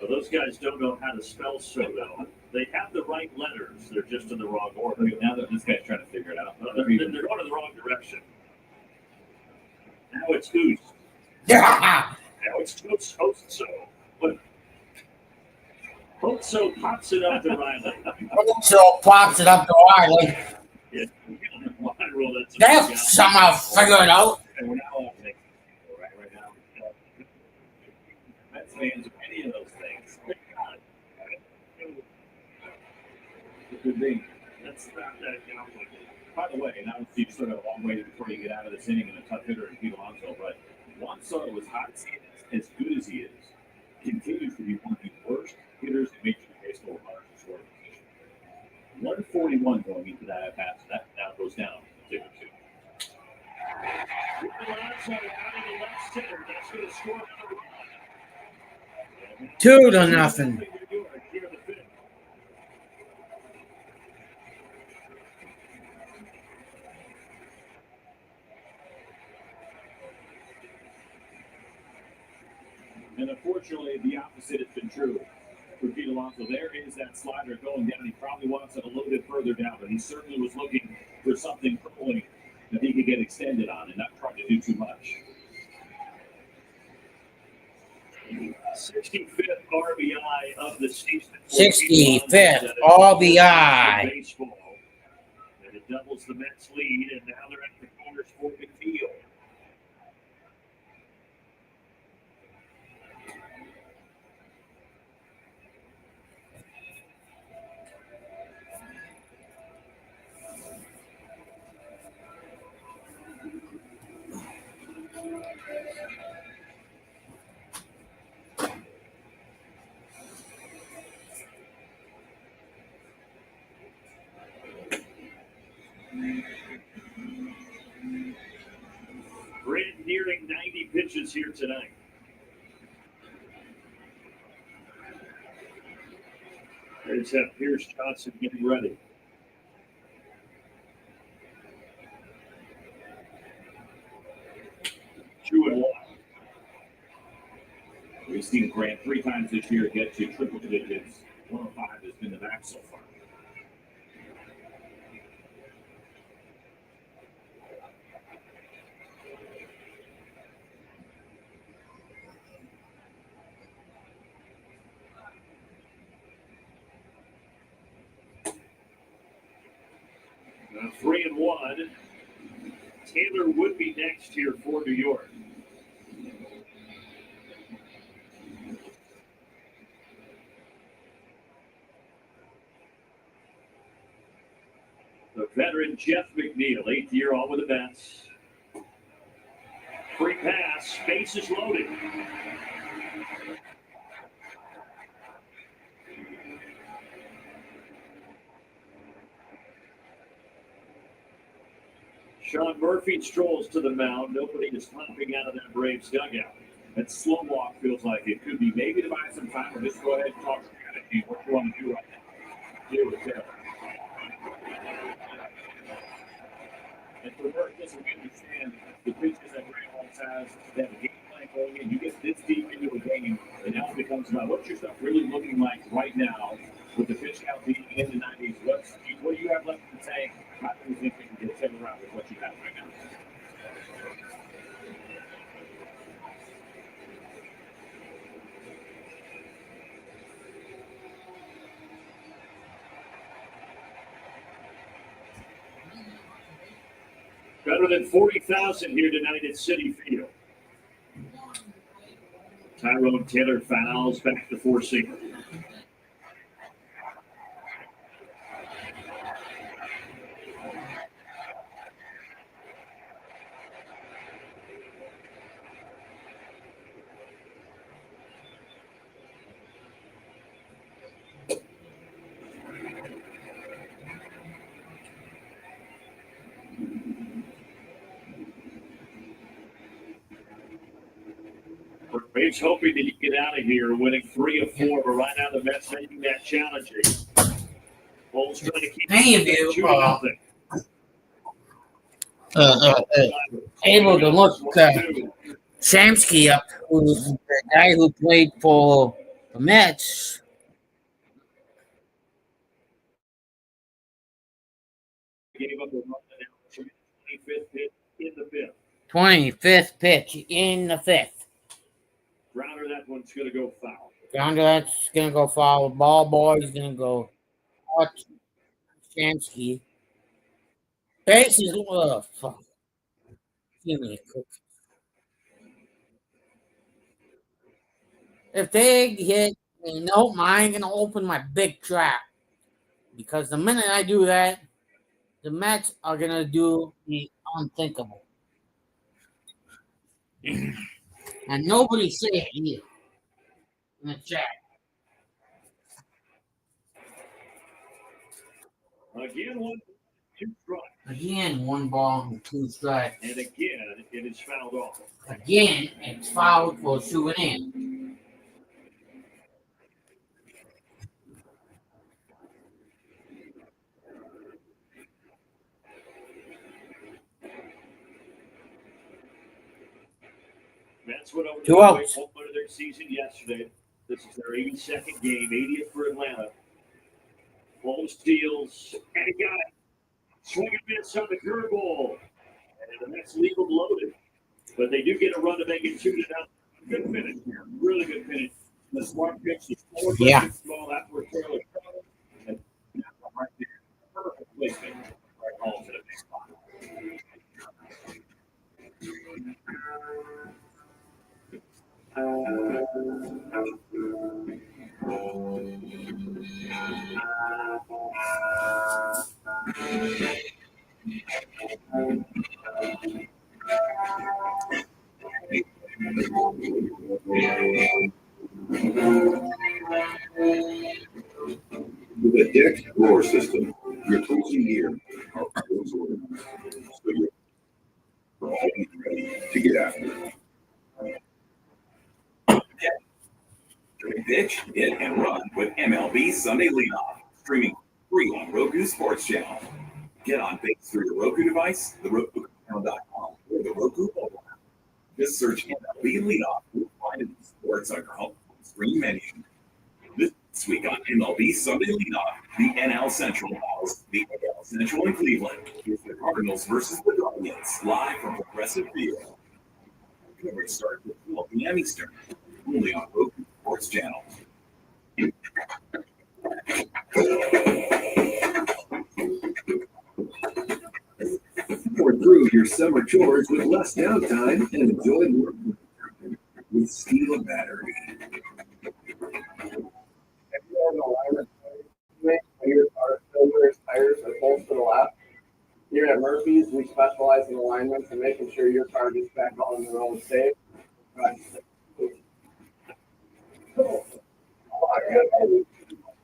So those guys don't know how to spell Soto. They have the right letters. They're just in the wrong order. Now that this guy's trying to figure it out. They're going in the wrong direction. Now it's Goose. Yeah. Now it's Hoso. But Hoso pops it up to Riley. Hoso pops it up to Riley. Yeah. That's somehow figured out. And we're not allowed to make right now. Mets fans, any of those things. It's a good thing. That's not that complicated. By the way, now you sort of a long way before you get out of this inning and a tough hitter in Pete Alonso, but Juan Soto, as hot as good as he is, continues to be one of the worst hitters in Major League Baseball runners in scoring position. 141 going into that at bats. That now goes down to 0-2. Alonso out of the left center. That's going to score another run. 2-0. And unfortunately, the opposite has been true for Pete Alonso. There is that slider going down. He probably wants it a little bit further down, but he certainly was looking for something curling that he could get extended on and not trying to do too much. 65th RBI of the season. 65th RBI. Baseball. And It doubles the Mets lead, and now they're at the corners for McNeil. Grid nearing 90 pitches here tonight. There's that Pierce Johnson getting ready. Two and one. We've seen Grant 3 times this year get to triple digits. 105 has been the max so far. Now 3 and 1. Taylor would be next here for New York. The veteran Jeff McNeil, 8th year on with the Mets. Free pass, base is loaded. Sean Murphy strolls to the mound. Nobody is hopping out of that Braves dugout. That slow walk feels like it could be maybe to buy some time, or just go ahead and talk strategy. What you want to do right now? Deal with Taylor. And for Murphy, we understand the pitches that Grant Holmes has, they have a game plan going in. You get this deep into a game, and now it becomes about what's your stuff really looking like right now with the pitch count being in the 90s. What do you have left in the tank? How do you think you can get Taylor around with what you have right now? Better than 40,000 here tonight at Citii Field. Tyrone Taylor fouls back to 4-seamer. Braves hoping that you get out of here, winning 3 of 4, but right now the Mets making that challenging. Bulls trying to keep able to look Shamsky up, who's the guy who played for the Mets. Gave up a run to 25th pitch in the 5th. 25th pitch in the 5th. Grounder, that one's going to go foul. Grounder, that's going to go foul. Ball boy's going to go watch Shamsky. Bases, fuck. Give me a cook. If they hit, no, I ain't going to open my big trap. Because the minute I do that, the Mets are going to do the unthinkable. And nobody say it here in the chat. Again, 1, 2 strikes. Again, 1 ball and 2 strikes. And again, it is fouled off. Again, it's fouled for shooting in. Mets went over 2 outs. One of their season yesterday. This is their 82nd game, 80th for Atlanta. Holmes steals, and he got it. Swing and miss on the curveball. And the Mets leave them loaded. But they do get a run to make it 2-0. Good finish here. Really good finish. The smart pitch, the forward ball, that's where Taylor and right there. Perfect placement. Right With a deck roar system, your closing gear are always organized, so you're always ready to get after it. Pitch, hit, and run with MLB Sunday Leadoff, streaming free on Roku Sports Channel. Get on base through your Roku device, the RokuChannel.com, or the Roku mobile app. Just search MLB Leadoff. You'll find it in sports on your home screen menu. This week on MLB Sunday Leadoff, the NL Central battles the AL Central in Cleveland. It's the Cardinals versus the Guardians, live from Progressive Field. Coverage starts at 12 p.m. Eastern, only on Roku Sports Channel. Pour through your summer chores with less downtime and enjoy more with Steel Battery. When your car still wears tires that pulls to the left. Here at Murphy's, we specialize in alignments and making sure your car gets back on the road safe.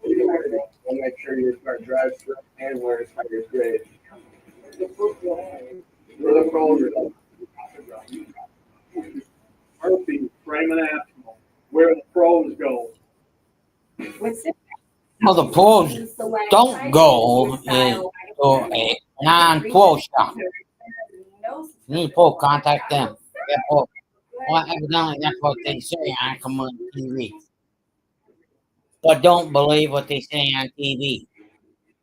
We'll make sure your car drives through and wears tires great. For the pros, Murphy's, frame and asphalt, where the pros go. Well, the pros don't go to a non-pro shop. You need to pro, contact them. They're pro. Well, evidently that's what they say on commercial TV. But don't believe what they say on TV.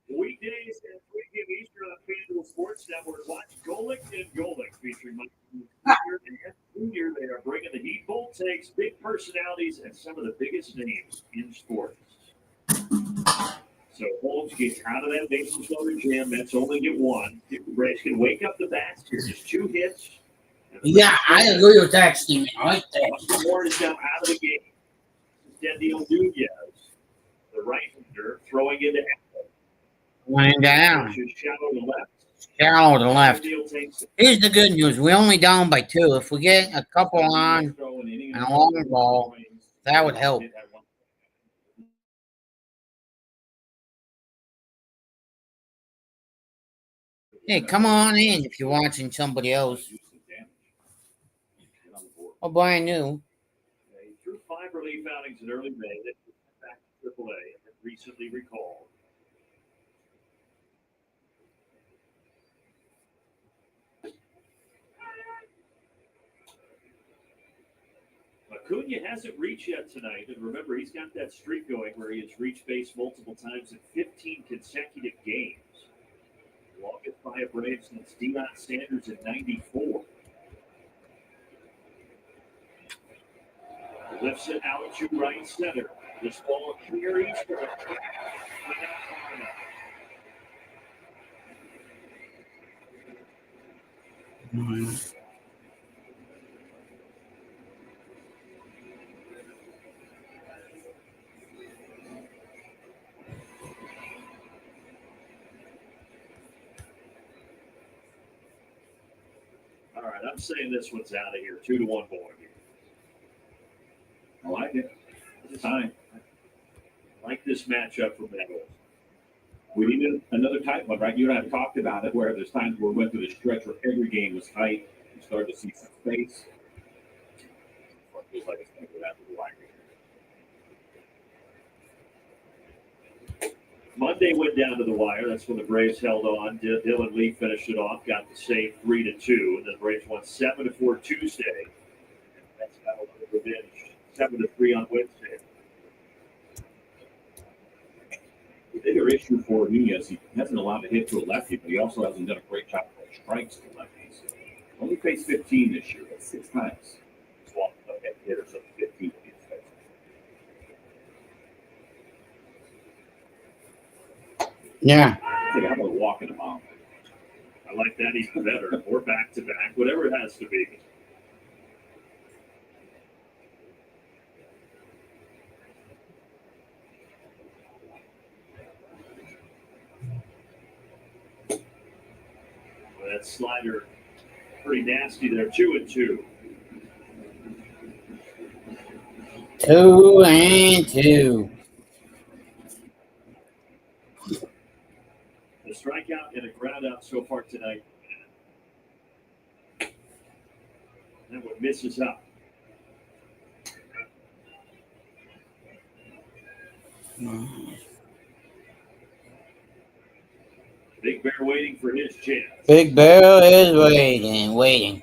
Weekdays at 3 p.m. Eastern on FanDuel Sports Network. Watch Golick and Golick featuring Mike Jr. and Jr. They are bringing the heat, bold takes, big personalities, and some of the biggest names in sports. So Holmes gets out of that bases loaded jam. Mets only get one. Braves can wake up the bats. Just 2 hits. Yeah, I agree with that, Steven. Right there. Ward is now out of the game. Dendiel Nunez, the right-hander, throwing into Laying down. shallow to left. Shallow to the left. Here's the good news. We're only down by 2. If we get a couple on and a long ball, that would help. Hey, come on in if you're watching somebody else. Oh, brand new. He threw 5 relief outings in early May. That back to AAA and recently recalled. Acuna hasn't reached yet tonight, and remember, he's got that streak going where he has reached base multiple times in 15 consecutive games. Longest by a Brave since Deion Sanders in '94. Lifts it out to right center. This ball clear eastward. All right, I'm saying this one's out of here. 2-1 ball game. I like it. It's time. I like this matchup for Bengals. We need another tight one, right? You and I have talked about it, where there's times where we went through the stretch where every game was tight. You started to see some space. Feels like it's going to go down to the wire. Monday went down to the wire. That's when the Braves held on. Dylan Lee finished it off, got the save 3-2, and then the Braves won 7-4 Tuesday. That's got a little revenge. 7-3 on Wednesday. The bigger issue for Nunez, he hasn't allowed to hit to a lefty, but he also hasn't done a great job of strikes to lefties. Only faced 15 this year. That's 6 times. He's walked up at hitters of 15 against that. Yeah. I think I'm going to walk in the mound. I like that even better. Or back-to-back, whatever it has to be. That slider pretty nasty there. 2-2. 2-2. The strikeout and a ground out so far tonight. That one misses up. Big Bear waiting for his chance. Big Bear is waiting.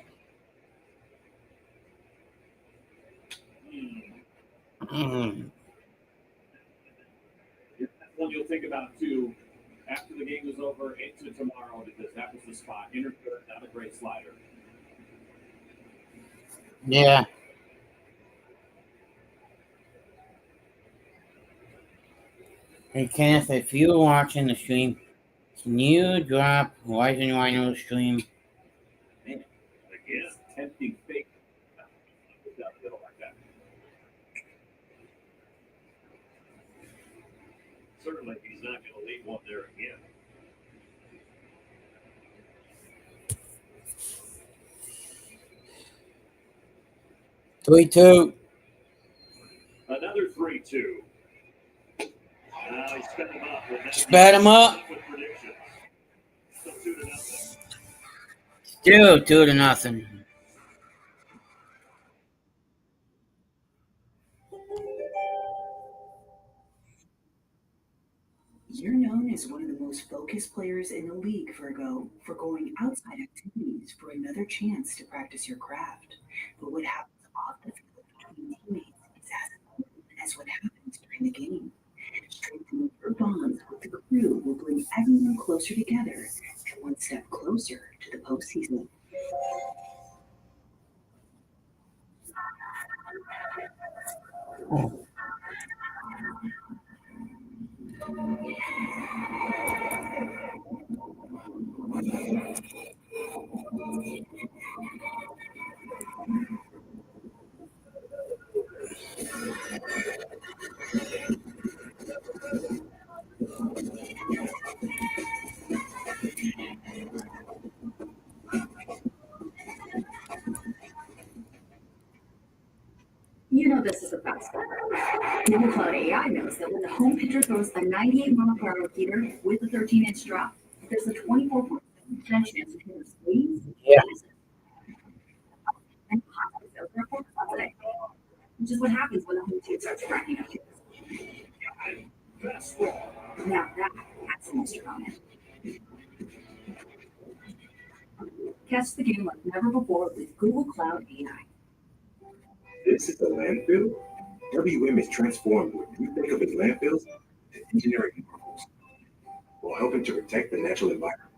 That's one you'll think about too after the game is over into tomorrow, because that was the spot. Inner third, not a great slider. Yeah. Hey, Kenneth, if you're watching the stream, can you drop Wise and Rhino stream? Man, again, tempting fake. Down the middle like that. Certainly, he's not going to leave one there again. Three, 2. Another 3-2. He sped him up. Sped him up. With predictions. Still 2-0. Still 2-0. You're known as one of the most focused players in the league, Virgo, for going outside activities for another chance to practice your craft. But what happens off the field between teammates is as important as what happens during the game. Strengthening your bonds with the crew will bring everyone closer together and one step closer to the postseason. You know this is a fast one. Google Cloud AI knows that when the home pitcher throws a 98 mile per hour heater with a 13-inch drop, there's a 24% chance of hitting the squeeze. Yeah. And sales report today, which is what happens when the home team starts cracking up hitters. Now that's an extra comment. Catch the game like never before with Google Cloud AI. This is a landfill? WM is transformed what you think of as landfills to engineering marvels while helping to protect the natural environment.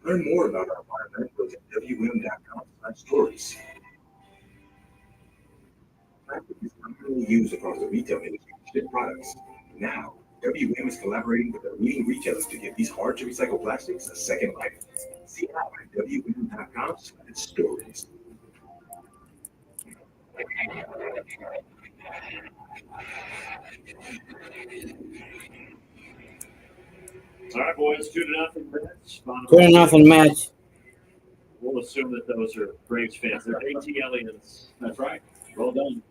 Learn more about our landfills at wm.com/stories. Plastic is commonly used across the retail industry to ship products. Now, WM is collaborating with the leading retailers to give these hard-to-recycle plastics a second life. See how at wm.com/stories. All right, boys, 2-0 Mets. 2-0 Mets. We'll assume that those are Braves fans. They're AT aliens. That's right. Well done.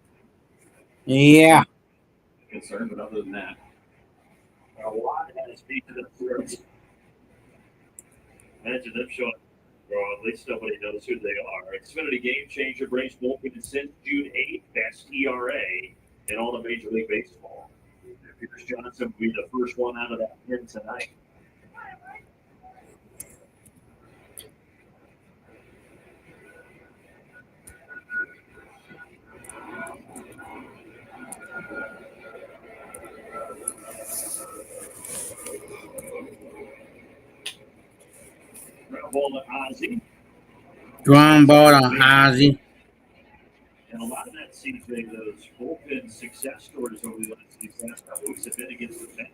Yeah. Concerned, but other than that, a lot has beaten the throats. Imagine them showing, well, at least nobody knows who they are. Xfinity Game Changer Braves bullpen since June 8th. Best ERA in all of Major League Baseball. Pierce Johnson will be the first one out of that pen tonight. Ground ball to Ozzie. Ground ball on Ozzie. And a lot of that seems to be those bullpen success stories over the last couple weeks have been against the Mets.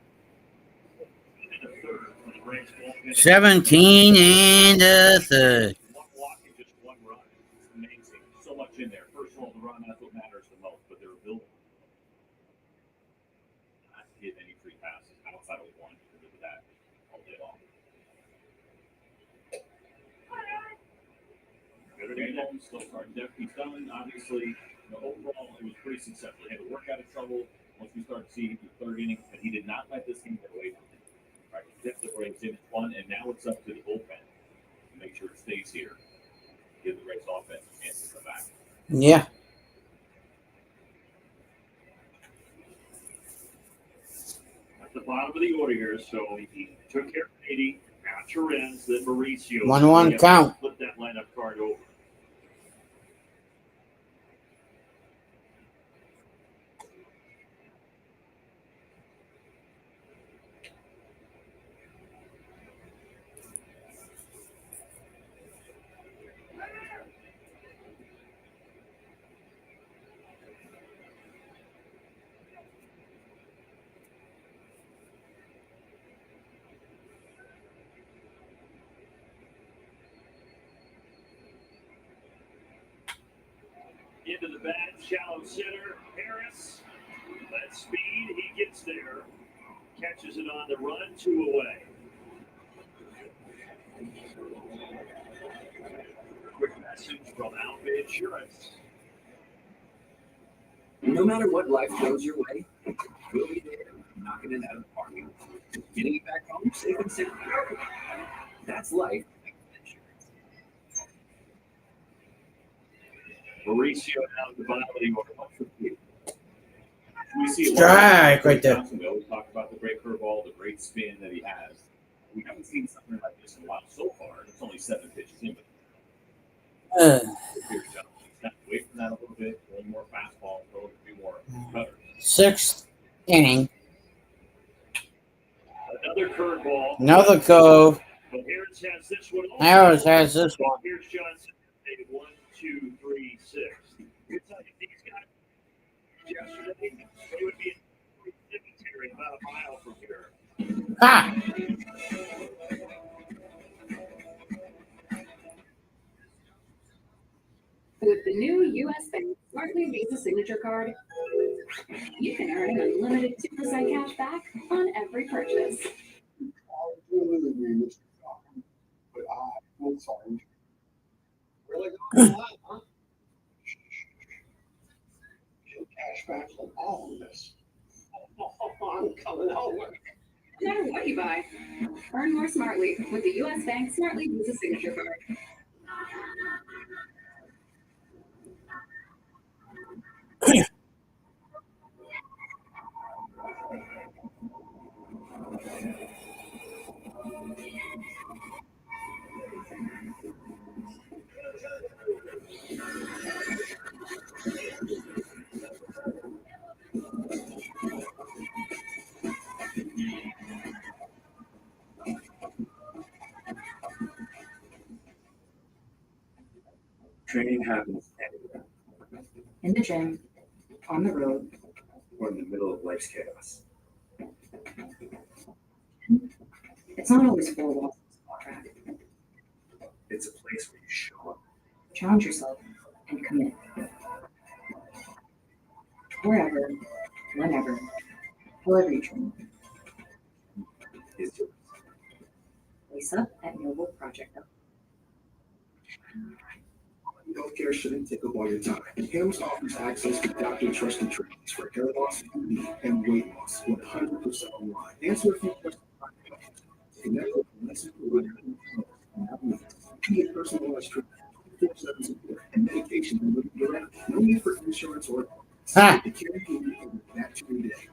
17 and a third. One walk and just one run. It's amazing. So much in there. First of all, the run, that's what matters the most, but they're building. Not to get any free passes outside of one. Because of that all day long. He's still starting. He's done, obviously, overall, it was pretty successful. He had to work out of trouble once we started seeing the third inning, but he did not let this game get away from him. Right, fifth the Braves in one, and now it's up to the bullpen to make sure it stays here. Give the Braves offense a chance to come back. Yeah. At the bottom of the order here, so he took care of 80. Now Torrens, then Mauricio. 1-1 count. Flip that lineup card over. Into the bat, shallow center, Harris. That speed, he gets there. Catches it on the run, 2 away. Quick message from Alpha Insurance. No matter what life throws your way, we'll be there knocking it out of the park. Getting it back home safe and secure. That's life. Mauricio down at the bottom of the order. We see a lot Strike right there. Johnson. We always talk about the great curveball, the great spin that he has. We haven't seen something like this in a while so far. It's only 7 pitches in, but here's Johnson. Step away from that a little bit, a little more fastball, throw a few more cutters. 6th inning. Another curveball. Another cove. But Harris has this one. Also. Harris has this one. Here's Johnson. 1, 2, 3, 6. Here's how these guys yesterday, they would be in the cemetery about a mile from here. Ha! With the new U.S. Bank Smartly Visa Signature Card, you can earn unlimited 2% cash back on every purchase. But I'm sorry. Really going on, huh? Get cash back on all of this. I'm coming over. No matter what you buy, earn more smartly with the U.S. Bank Smartly Visa Signature Card. Training happens anywhere, In the gym, on the road, or in the middle of life's chaos. it's not always 4 walls on track. It's a place where you show up. Challenge yourself and commit. Wherever, whenever, however you train. Is yours. Lisa at Noble Project. Healthcare shouldn't take up all your time. HIMSS offers access to doctor-trusted trainings for hair loss, and weight loss 100% online. Answer a few questions. Connect with a licensed provider and get personalized treatment, 24/7 support, and medication delivered directly. No need for insurance or the care you need back to your day.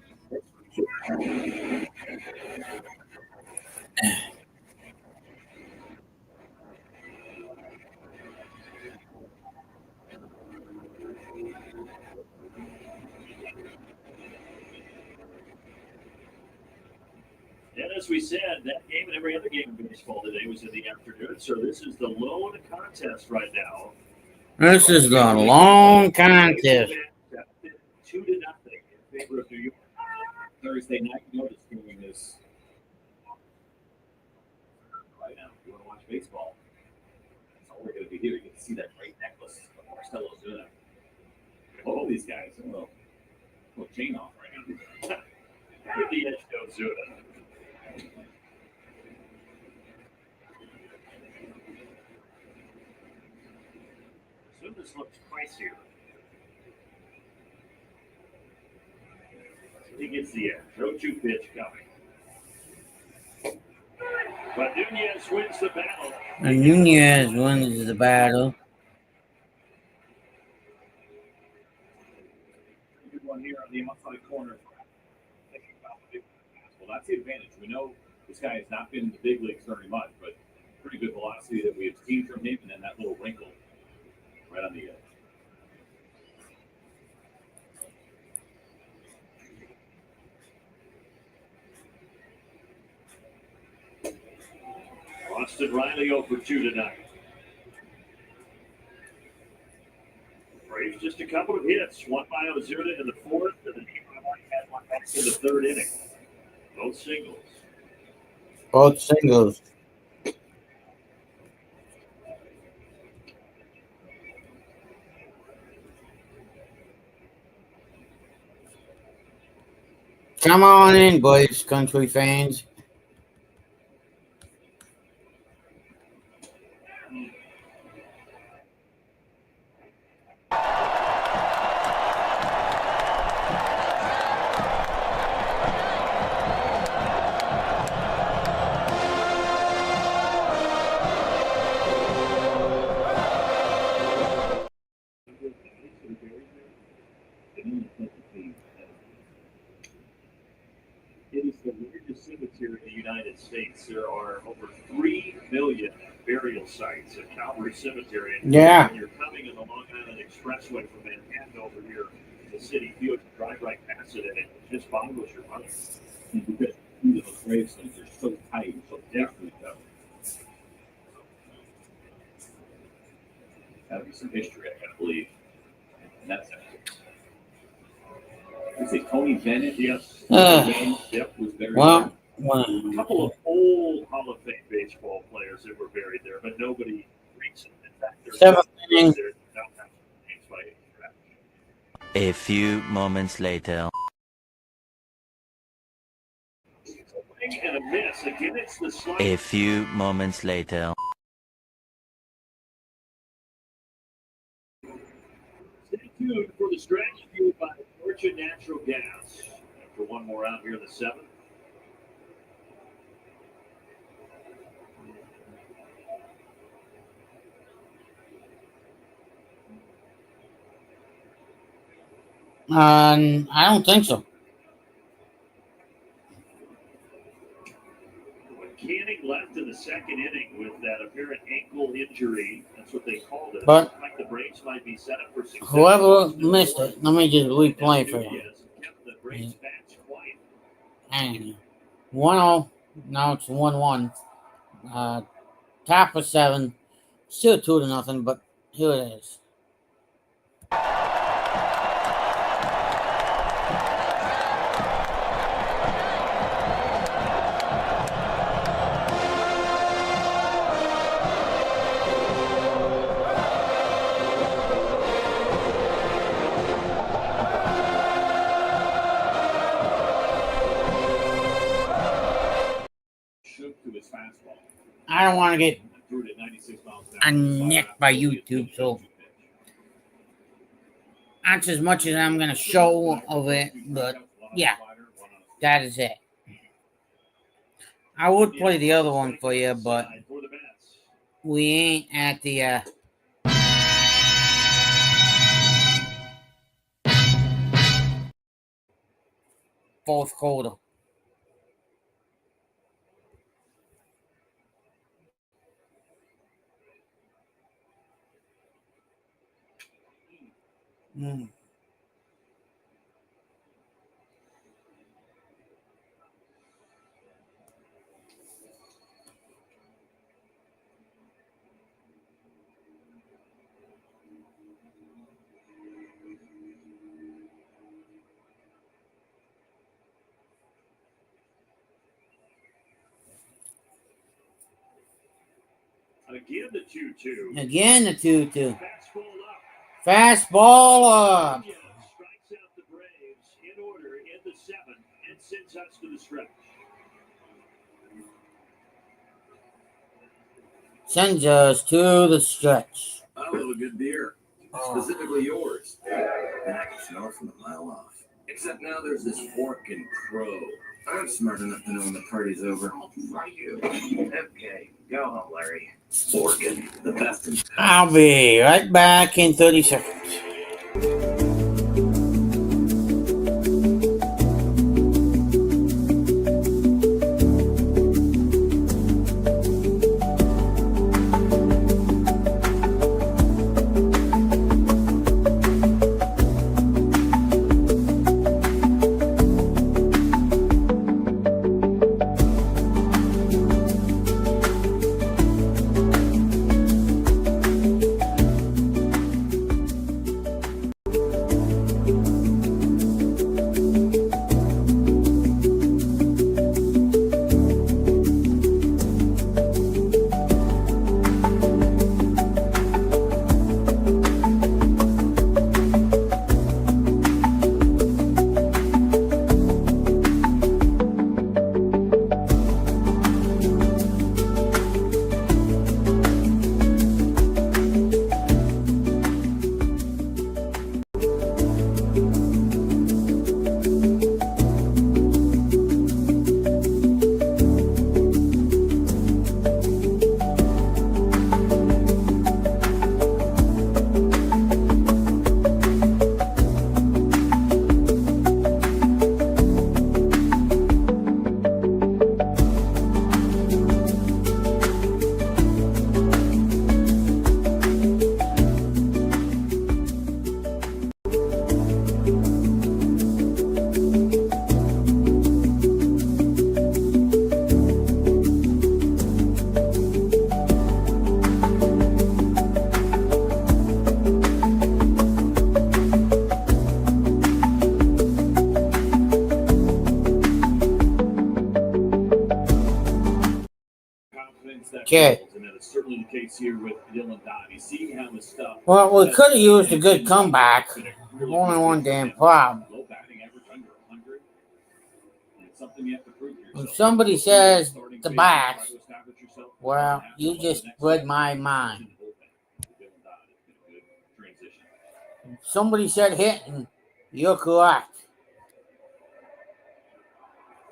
And as we said, that game and every other game in baseball today was in the afternoon. So this is the lone contest right now. This is the long contest. 2-0 in favor of New York. Thursday night, notice doing this right now. If you want to watch baseball, that's all we're going to be here. You get to see that great necklace of Marcelo Zuna. All these guys, a little chain off right now. Give the edge to Zuna. This looks pricier. He gets the edge. 0-2 pitch coming. But Nunez wins the battle. And Nunez wins the battle. Good one here on the outside corner. Well, that's the advantage. We know this guy has not been in the big leagues very much, but pretty good velocity that we have seen from him, and then that little wrinkle right on the edge. Austin Riley 0 for 2 tonight. Braves just a couple of hits. One by Ozuna in the fourth, and then had one back in the third inning. Both singles. Both singles. Come on in, boys, country fans. It is the largest cemetery in the United States. There are over 3 million burial sites at Calvary Cemetery. And Yeah. when you're coming in the Long Island Expressway from Manhattan over here to Citii Field, you drive right past it, and it just boggles your mind. Because those gravestones are so tight, so definitely tough. Gotta be some history, I gotta believe. And that's it. I say Tony Bennett, yes. Yep, was buried Well, there. A couple of old Hall of Fame baseball players that were buried there, but nobody recent. In fact, there's seventh inning. names by any stretch. A few moments later. And a miss. Again, it's the slide. A few moments later. Stay tuned for the stretch fueled by Georgia Natural Gas. For one more out here in the seventh. I don't think so. Canning left in the second inning with that apparent ankle injury. That's what they called it. But like the Braves might be set up for success. whoever missed it, let me just replay for you. Kept the Braves bats quiet. And 1-0. Now it's 1-1. Top of 7. Still 2-0, but here it is. Shook to his fastball. I don't want to get Threw it at 96 miles an hour. nicked by YouTube, so that's as much as I'm going to show of it, but yeah, that is it. I would play the other one for you, but we ain't at the fourth quarter. Again, the 2-2. Again, the 2-2. Fastball Fastball up. up. Strikes out the Braves in order in the seventh and sends us to the stretch. Sends us to the stretch. I love a good beer. specifically yours. And I can smell it from a mile off. Except now there's this forking crow. I'm smart enough to know when the party's over. I'll try you. Okay, go home, Larry. Forking, the best in town. I'll be right back in 30 seconds. Okay. And that is certainly the case here with Dylan Dodd. Seeing how his stuff. Well, we could have used a good comeback. Only one damn problem. Low batting average under 100. And it's something you have to prove yourself. When somebody says the backs, well, you just read my mind. If somebody said hitting, you're correct.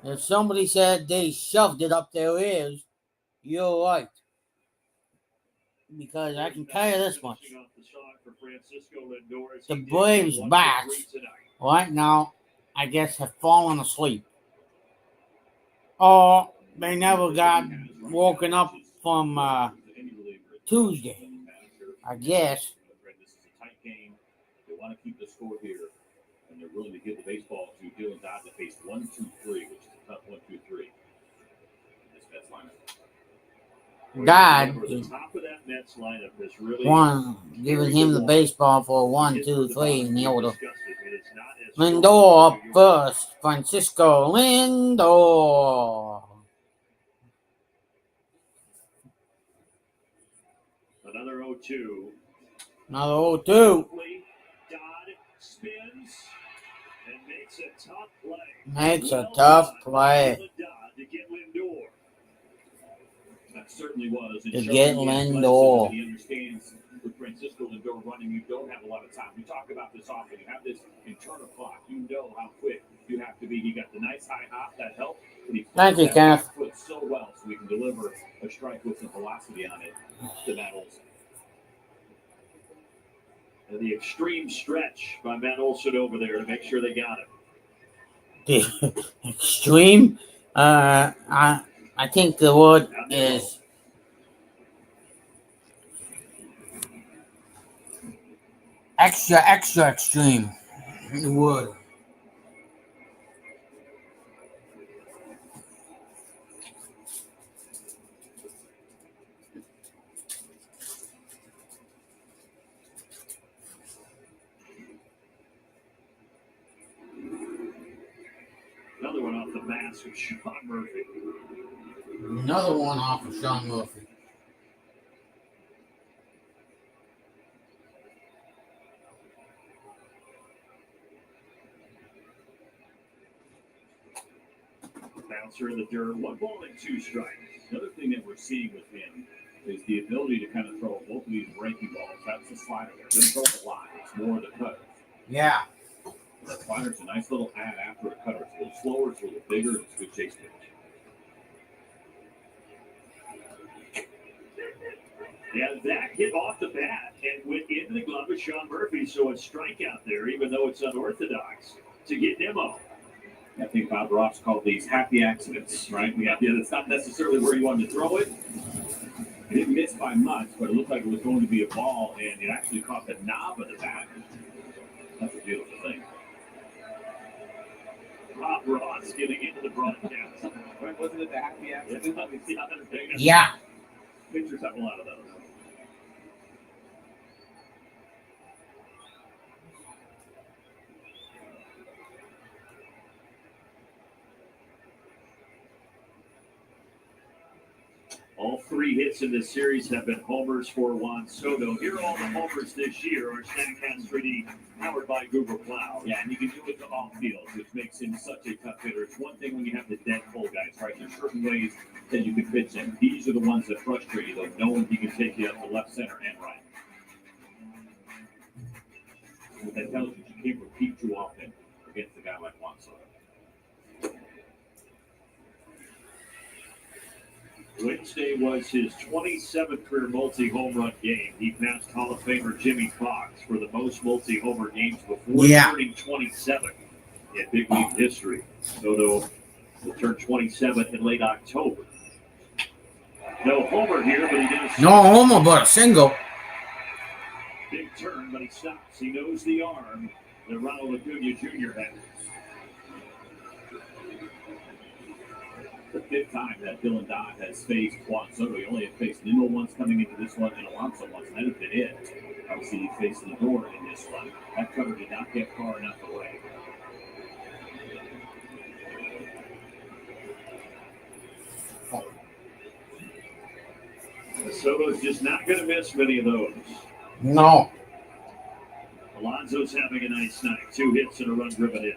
If somebody said they shoved it up their ears, you're right. Because I can tell you this much. The Braves' backs right now, I guess, have fallen asleep. Or they never got woken up from Tuesday, I guess. This is a tight game. They want to keep the score here. And they're willing to give the baseball to Dylan Dodd to face 1-2-3, which is a tough 1-2-3. This Mets lineup. God, The top of that Mets lineup is really giving him the baseball for 1-2-3 in the order. Lindor up first. Francisco Lindor. Another 0-2. Another 0-2. Dodd spins and makes a tough play. Makes a tough play. To get Lindor. That certainly was. To get Lindor. He understands with Francisco Lindor running, you don't have a lot of time. We talk about this often. You have this internal clock. You know how quick you have to be. He got the nice high hop that helped. Thank you, Kenneth. Foot so well, so we can deliver a strike with some velocity on it to Matt Olson. And the extreme stretch by Matt Olson over there to make sure they got him. The extreme? I think the word is extra extreme. The word. Another one off the mask of Sean Murphy. Another one off of Sean Murphy. Bouncer in the dirt, 1 ball and 2 strikes. Another thing that we're seeing with him is the ability to kind of throw both of these breaking balls. That's the slider there. Doesn't throw it a lot. It's more of the cutter. Yeah. The slider's a nice little add after a cutter. It's a little slower, it's a little bigger, it's a good chase pitch. Yeah, that hit off the bat and went into the glove of Sean Murphy. So a strikeout there, even though it's unorthodox, to get Nimmo. I think Bob Ross called these happy accidents, right? That's not necessarily where you wanted to throw it. It didn't miss by much, but it looked like it was going to be a ball, and it actually caught the knob of the bat. That's a beautiful thing. Bob Ross getting into the broadcast. Wasn't it the happy accident? Yeah. Pitchers have a lot of those. All 3 hits in this series have been homers for Juan Soto. Here are all the homers this year. Our Statcast 3D powered by Google Cloud. Yeah, and you can do it to off field, which makes him such a tough hitter. It's one thing when you have the dead pull guys, right? There's certain ways that you can pitch him. These are the ones that frustrate you, though, knowing he can take you up to left, center, and right. What that tells you, you can't repeat too often against a guy like Juan Soto. Wednesday was his 27th career multi-home run game. He passed Hall of Famer Jimmy Fox for the most multi-homer games before turning 27 in big league history. Soto will turn 27 in late October. No homer here, but he did a No homer, but a single. big turn, but he stops. He knows the arm that Ronald Acuna Jr. has. The 5th time that Dylan Dodd has faced Juan Soto. He only had faced Nimmo once coming into this one and Alonso once, and that has been it. Obviously, he faced Lindor in this one. That cover did not get far enough away. Soto's just not going to miss many of those. No. Alonso's having a nice night. 2 hits and a run driven in.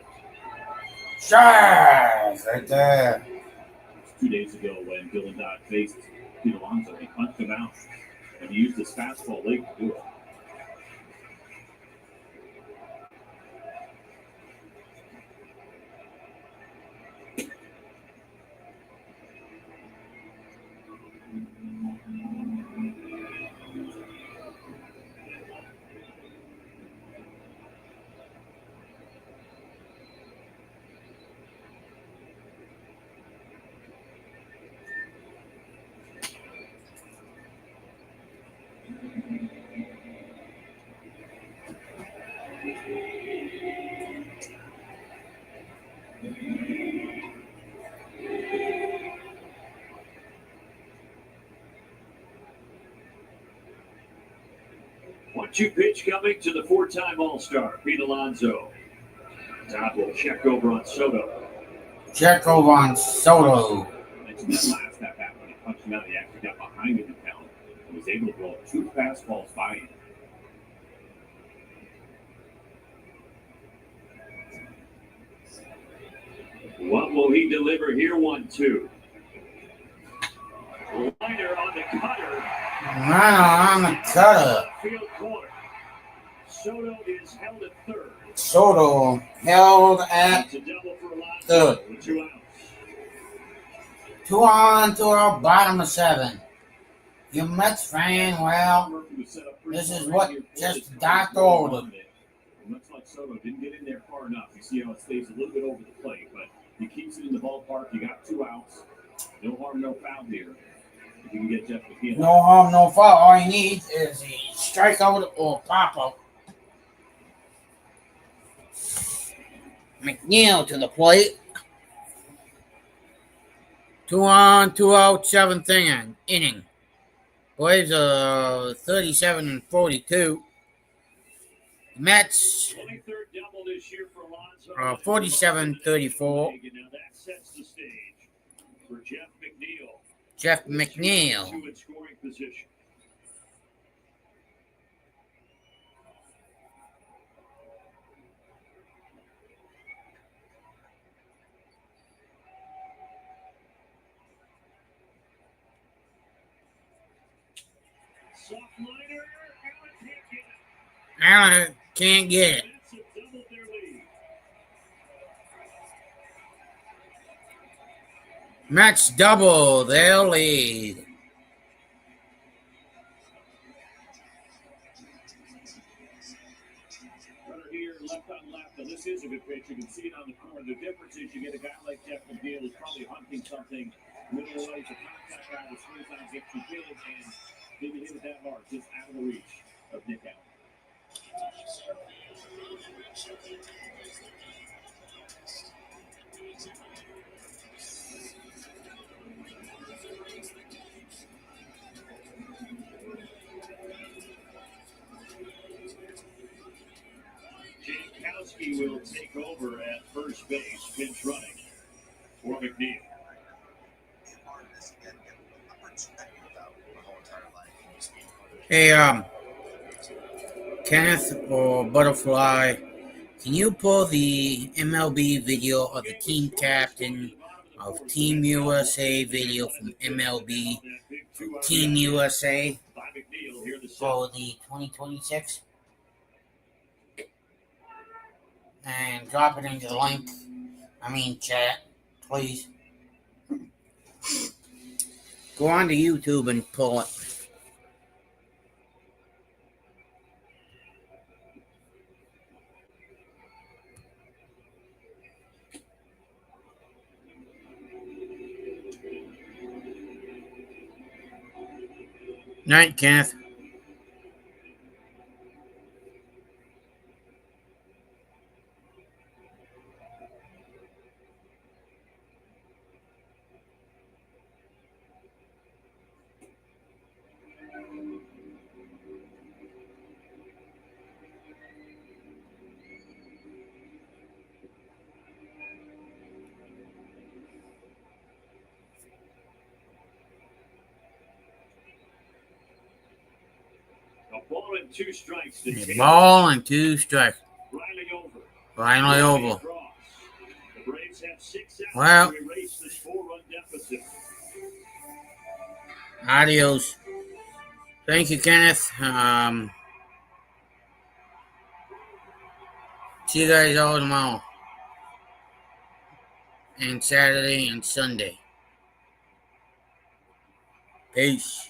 Shies right there. 2 days ago when Dylan Dodd faced Pete Alonso, he punched him out, and he used his fastball late to do it. One-two pitch coming to the 4-time All-Star, Pete Alonso. Dodd will check over on Soto. Check over on Soto. I mentioned that last at bat when he punched him out, he actually got behind him and count and was able to roll 2 fastballs by him. What will he deliver here? 1-2. Liner on the cutter. On the cutter. Field corner. Soto is held at third. Soto held at It's a double for Alonso. third. 2 outs. 2 on, 2 out, bottom of 7. You Mets fan, well, this is what just Dr. Older. Much like Soto didn't get in there far enough. You see how it stays a little bit over the plate, but he keeps it in the ballpark. You got 2 outs. No harm, no foul here. If you can get Jeff McNeil. No harm, no foul. All he needs is a strikeout or pop up. McNeil to the plate. 2 on, 2 out, 7th inning. Boys are 37 and 42. Mets 23rd double this year for Alonso. 47-34. Now that sets the stage for Jeff McNeil. Jeff McNeil. 2 in scoring position. Allen can't get it. Mets double their lead. Runner here, left on left. Now this is a good pitch. You can see it on the corner. The difference is you get a guy like Jeff McNeil who's probably hunting something middle right. The contact guy with swings on Citii Field and didn't hit it that hard, just out of the reach of Nick Allen. Jankowski will take over at first base, pinch running for McNeil. Hey, Kenneth or Butterfly, can you pull the MLB video of the team captain of Team USA video from MLB from Team USA for the 2026? And drop it into the link. Chat, please. Go on to YouTube and pull it. Night, Kenneth. A ball and two strikes. A ball and two strikes. Riley over. Finally over. The Braves have 6 outs Well, to erase this 4-run deficit. Adios. Thank you, Kenneth. See you guys all tomorrow. And Saturday and Sunday. Peace.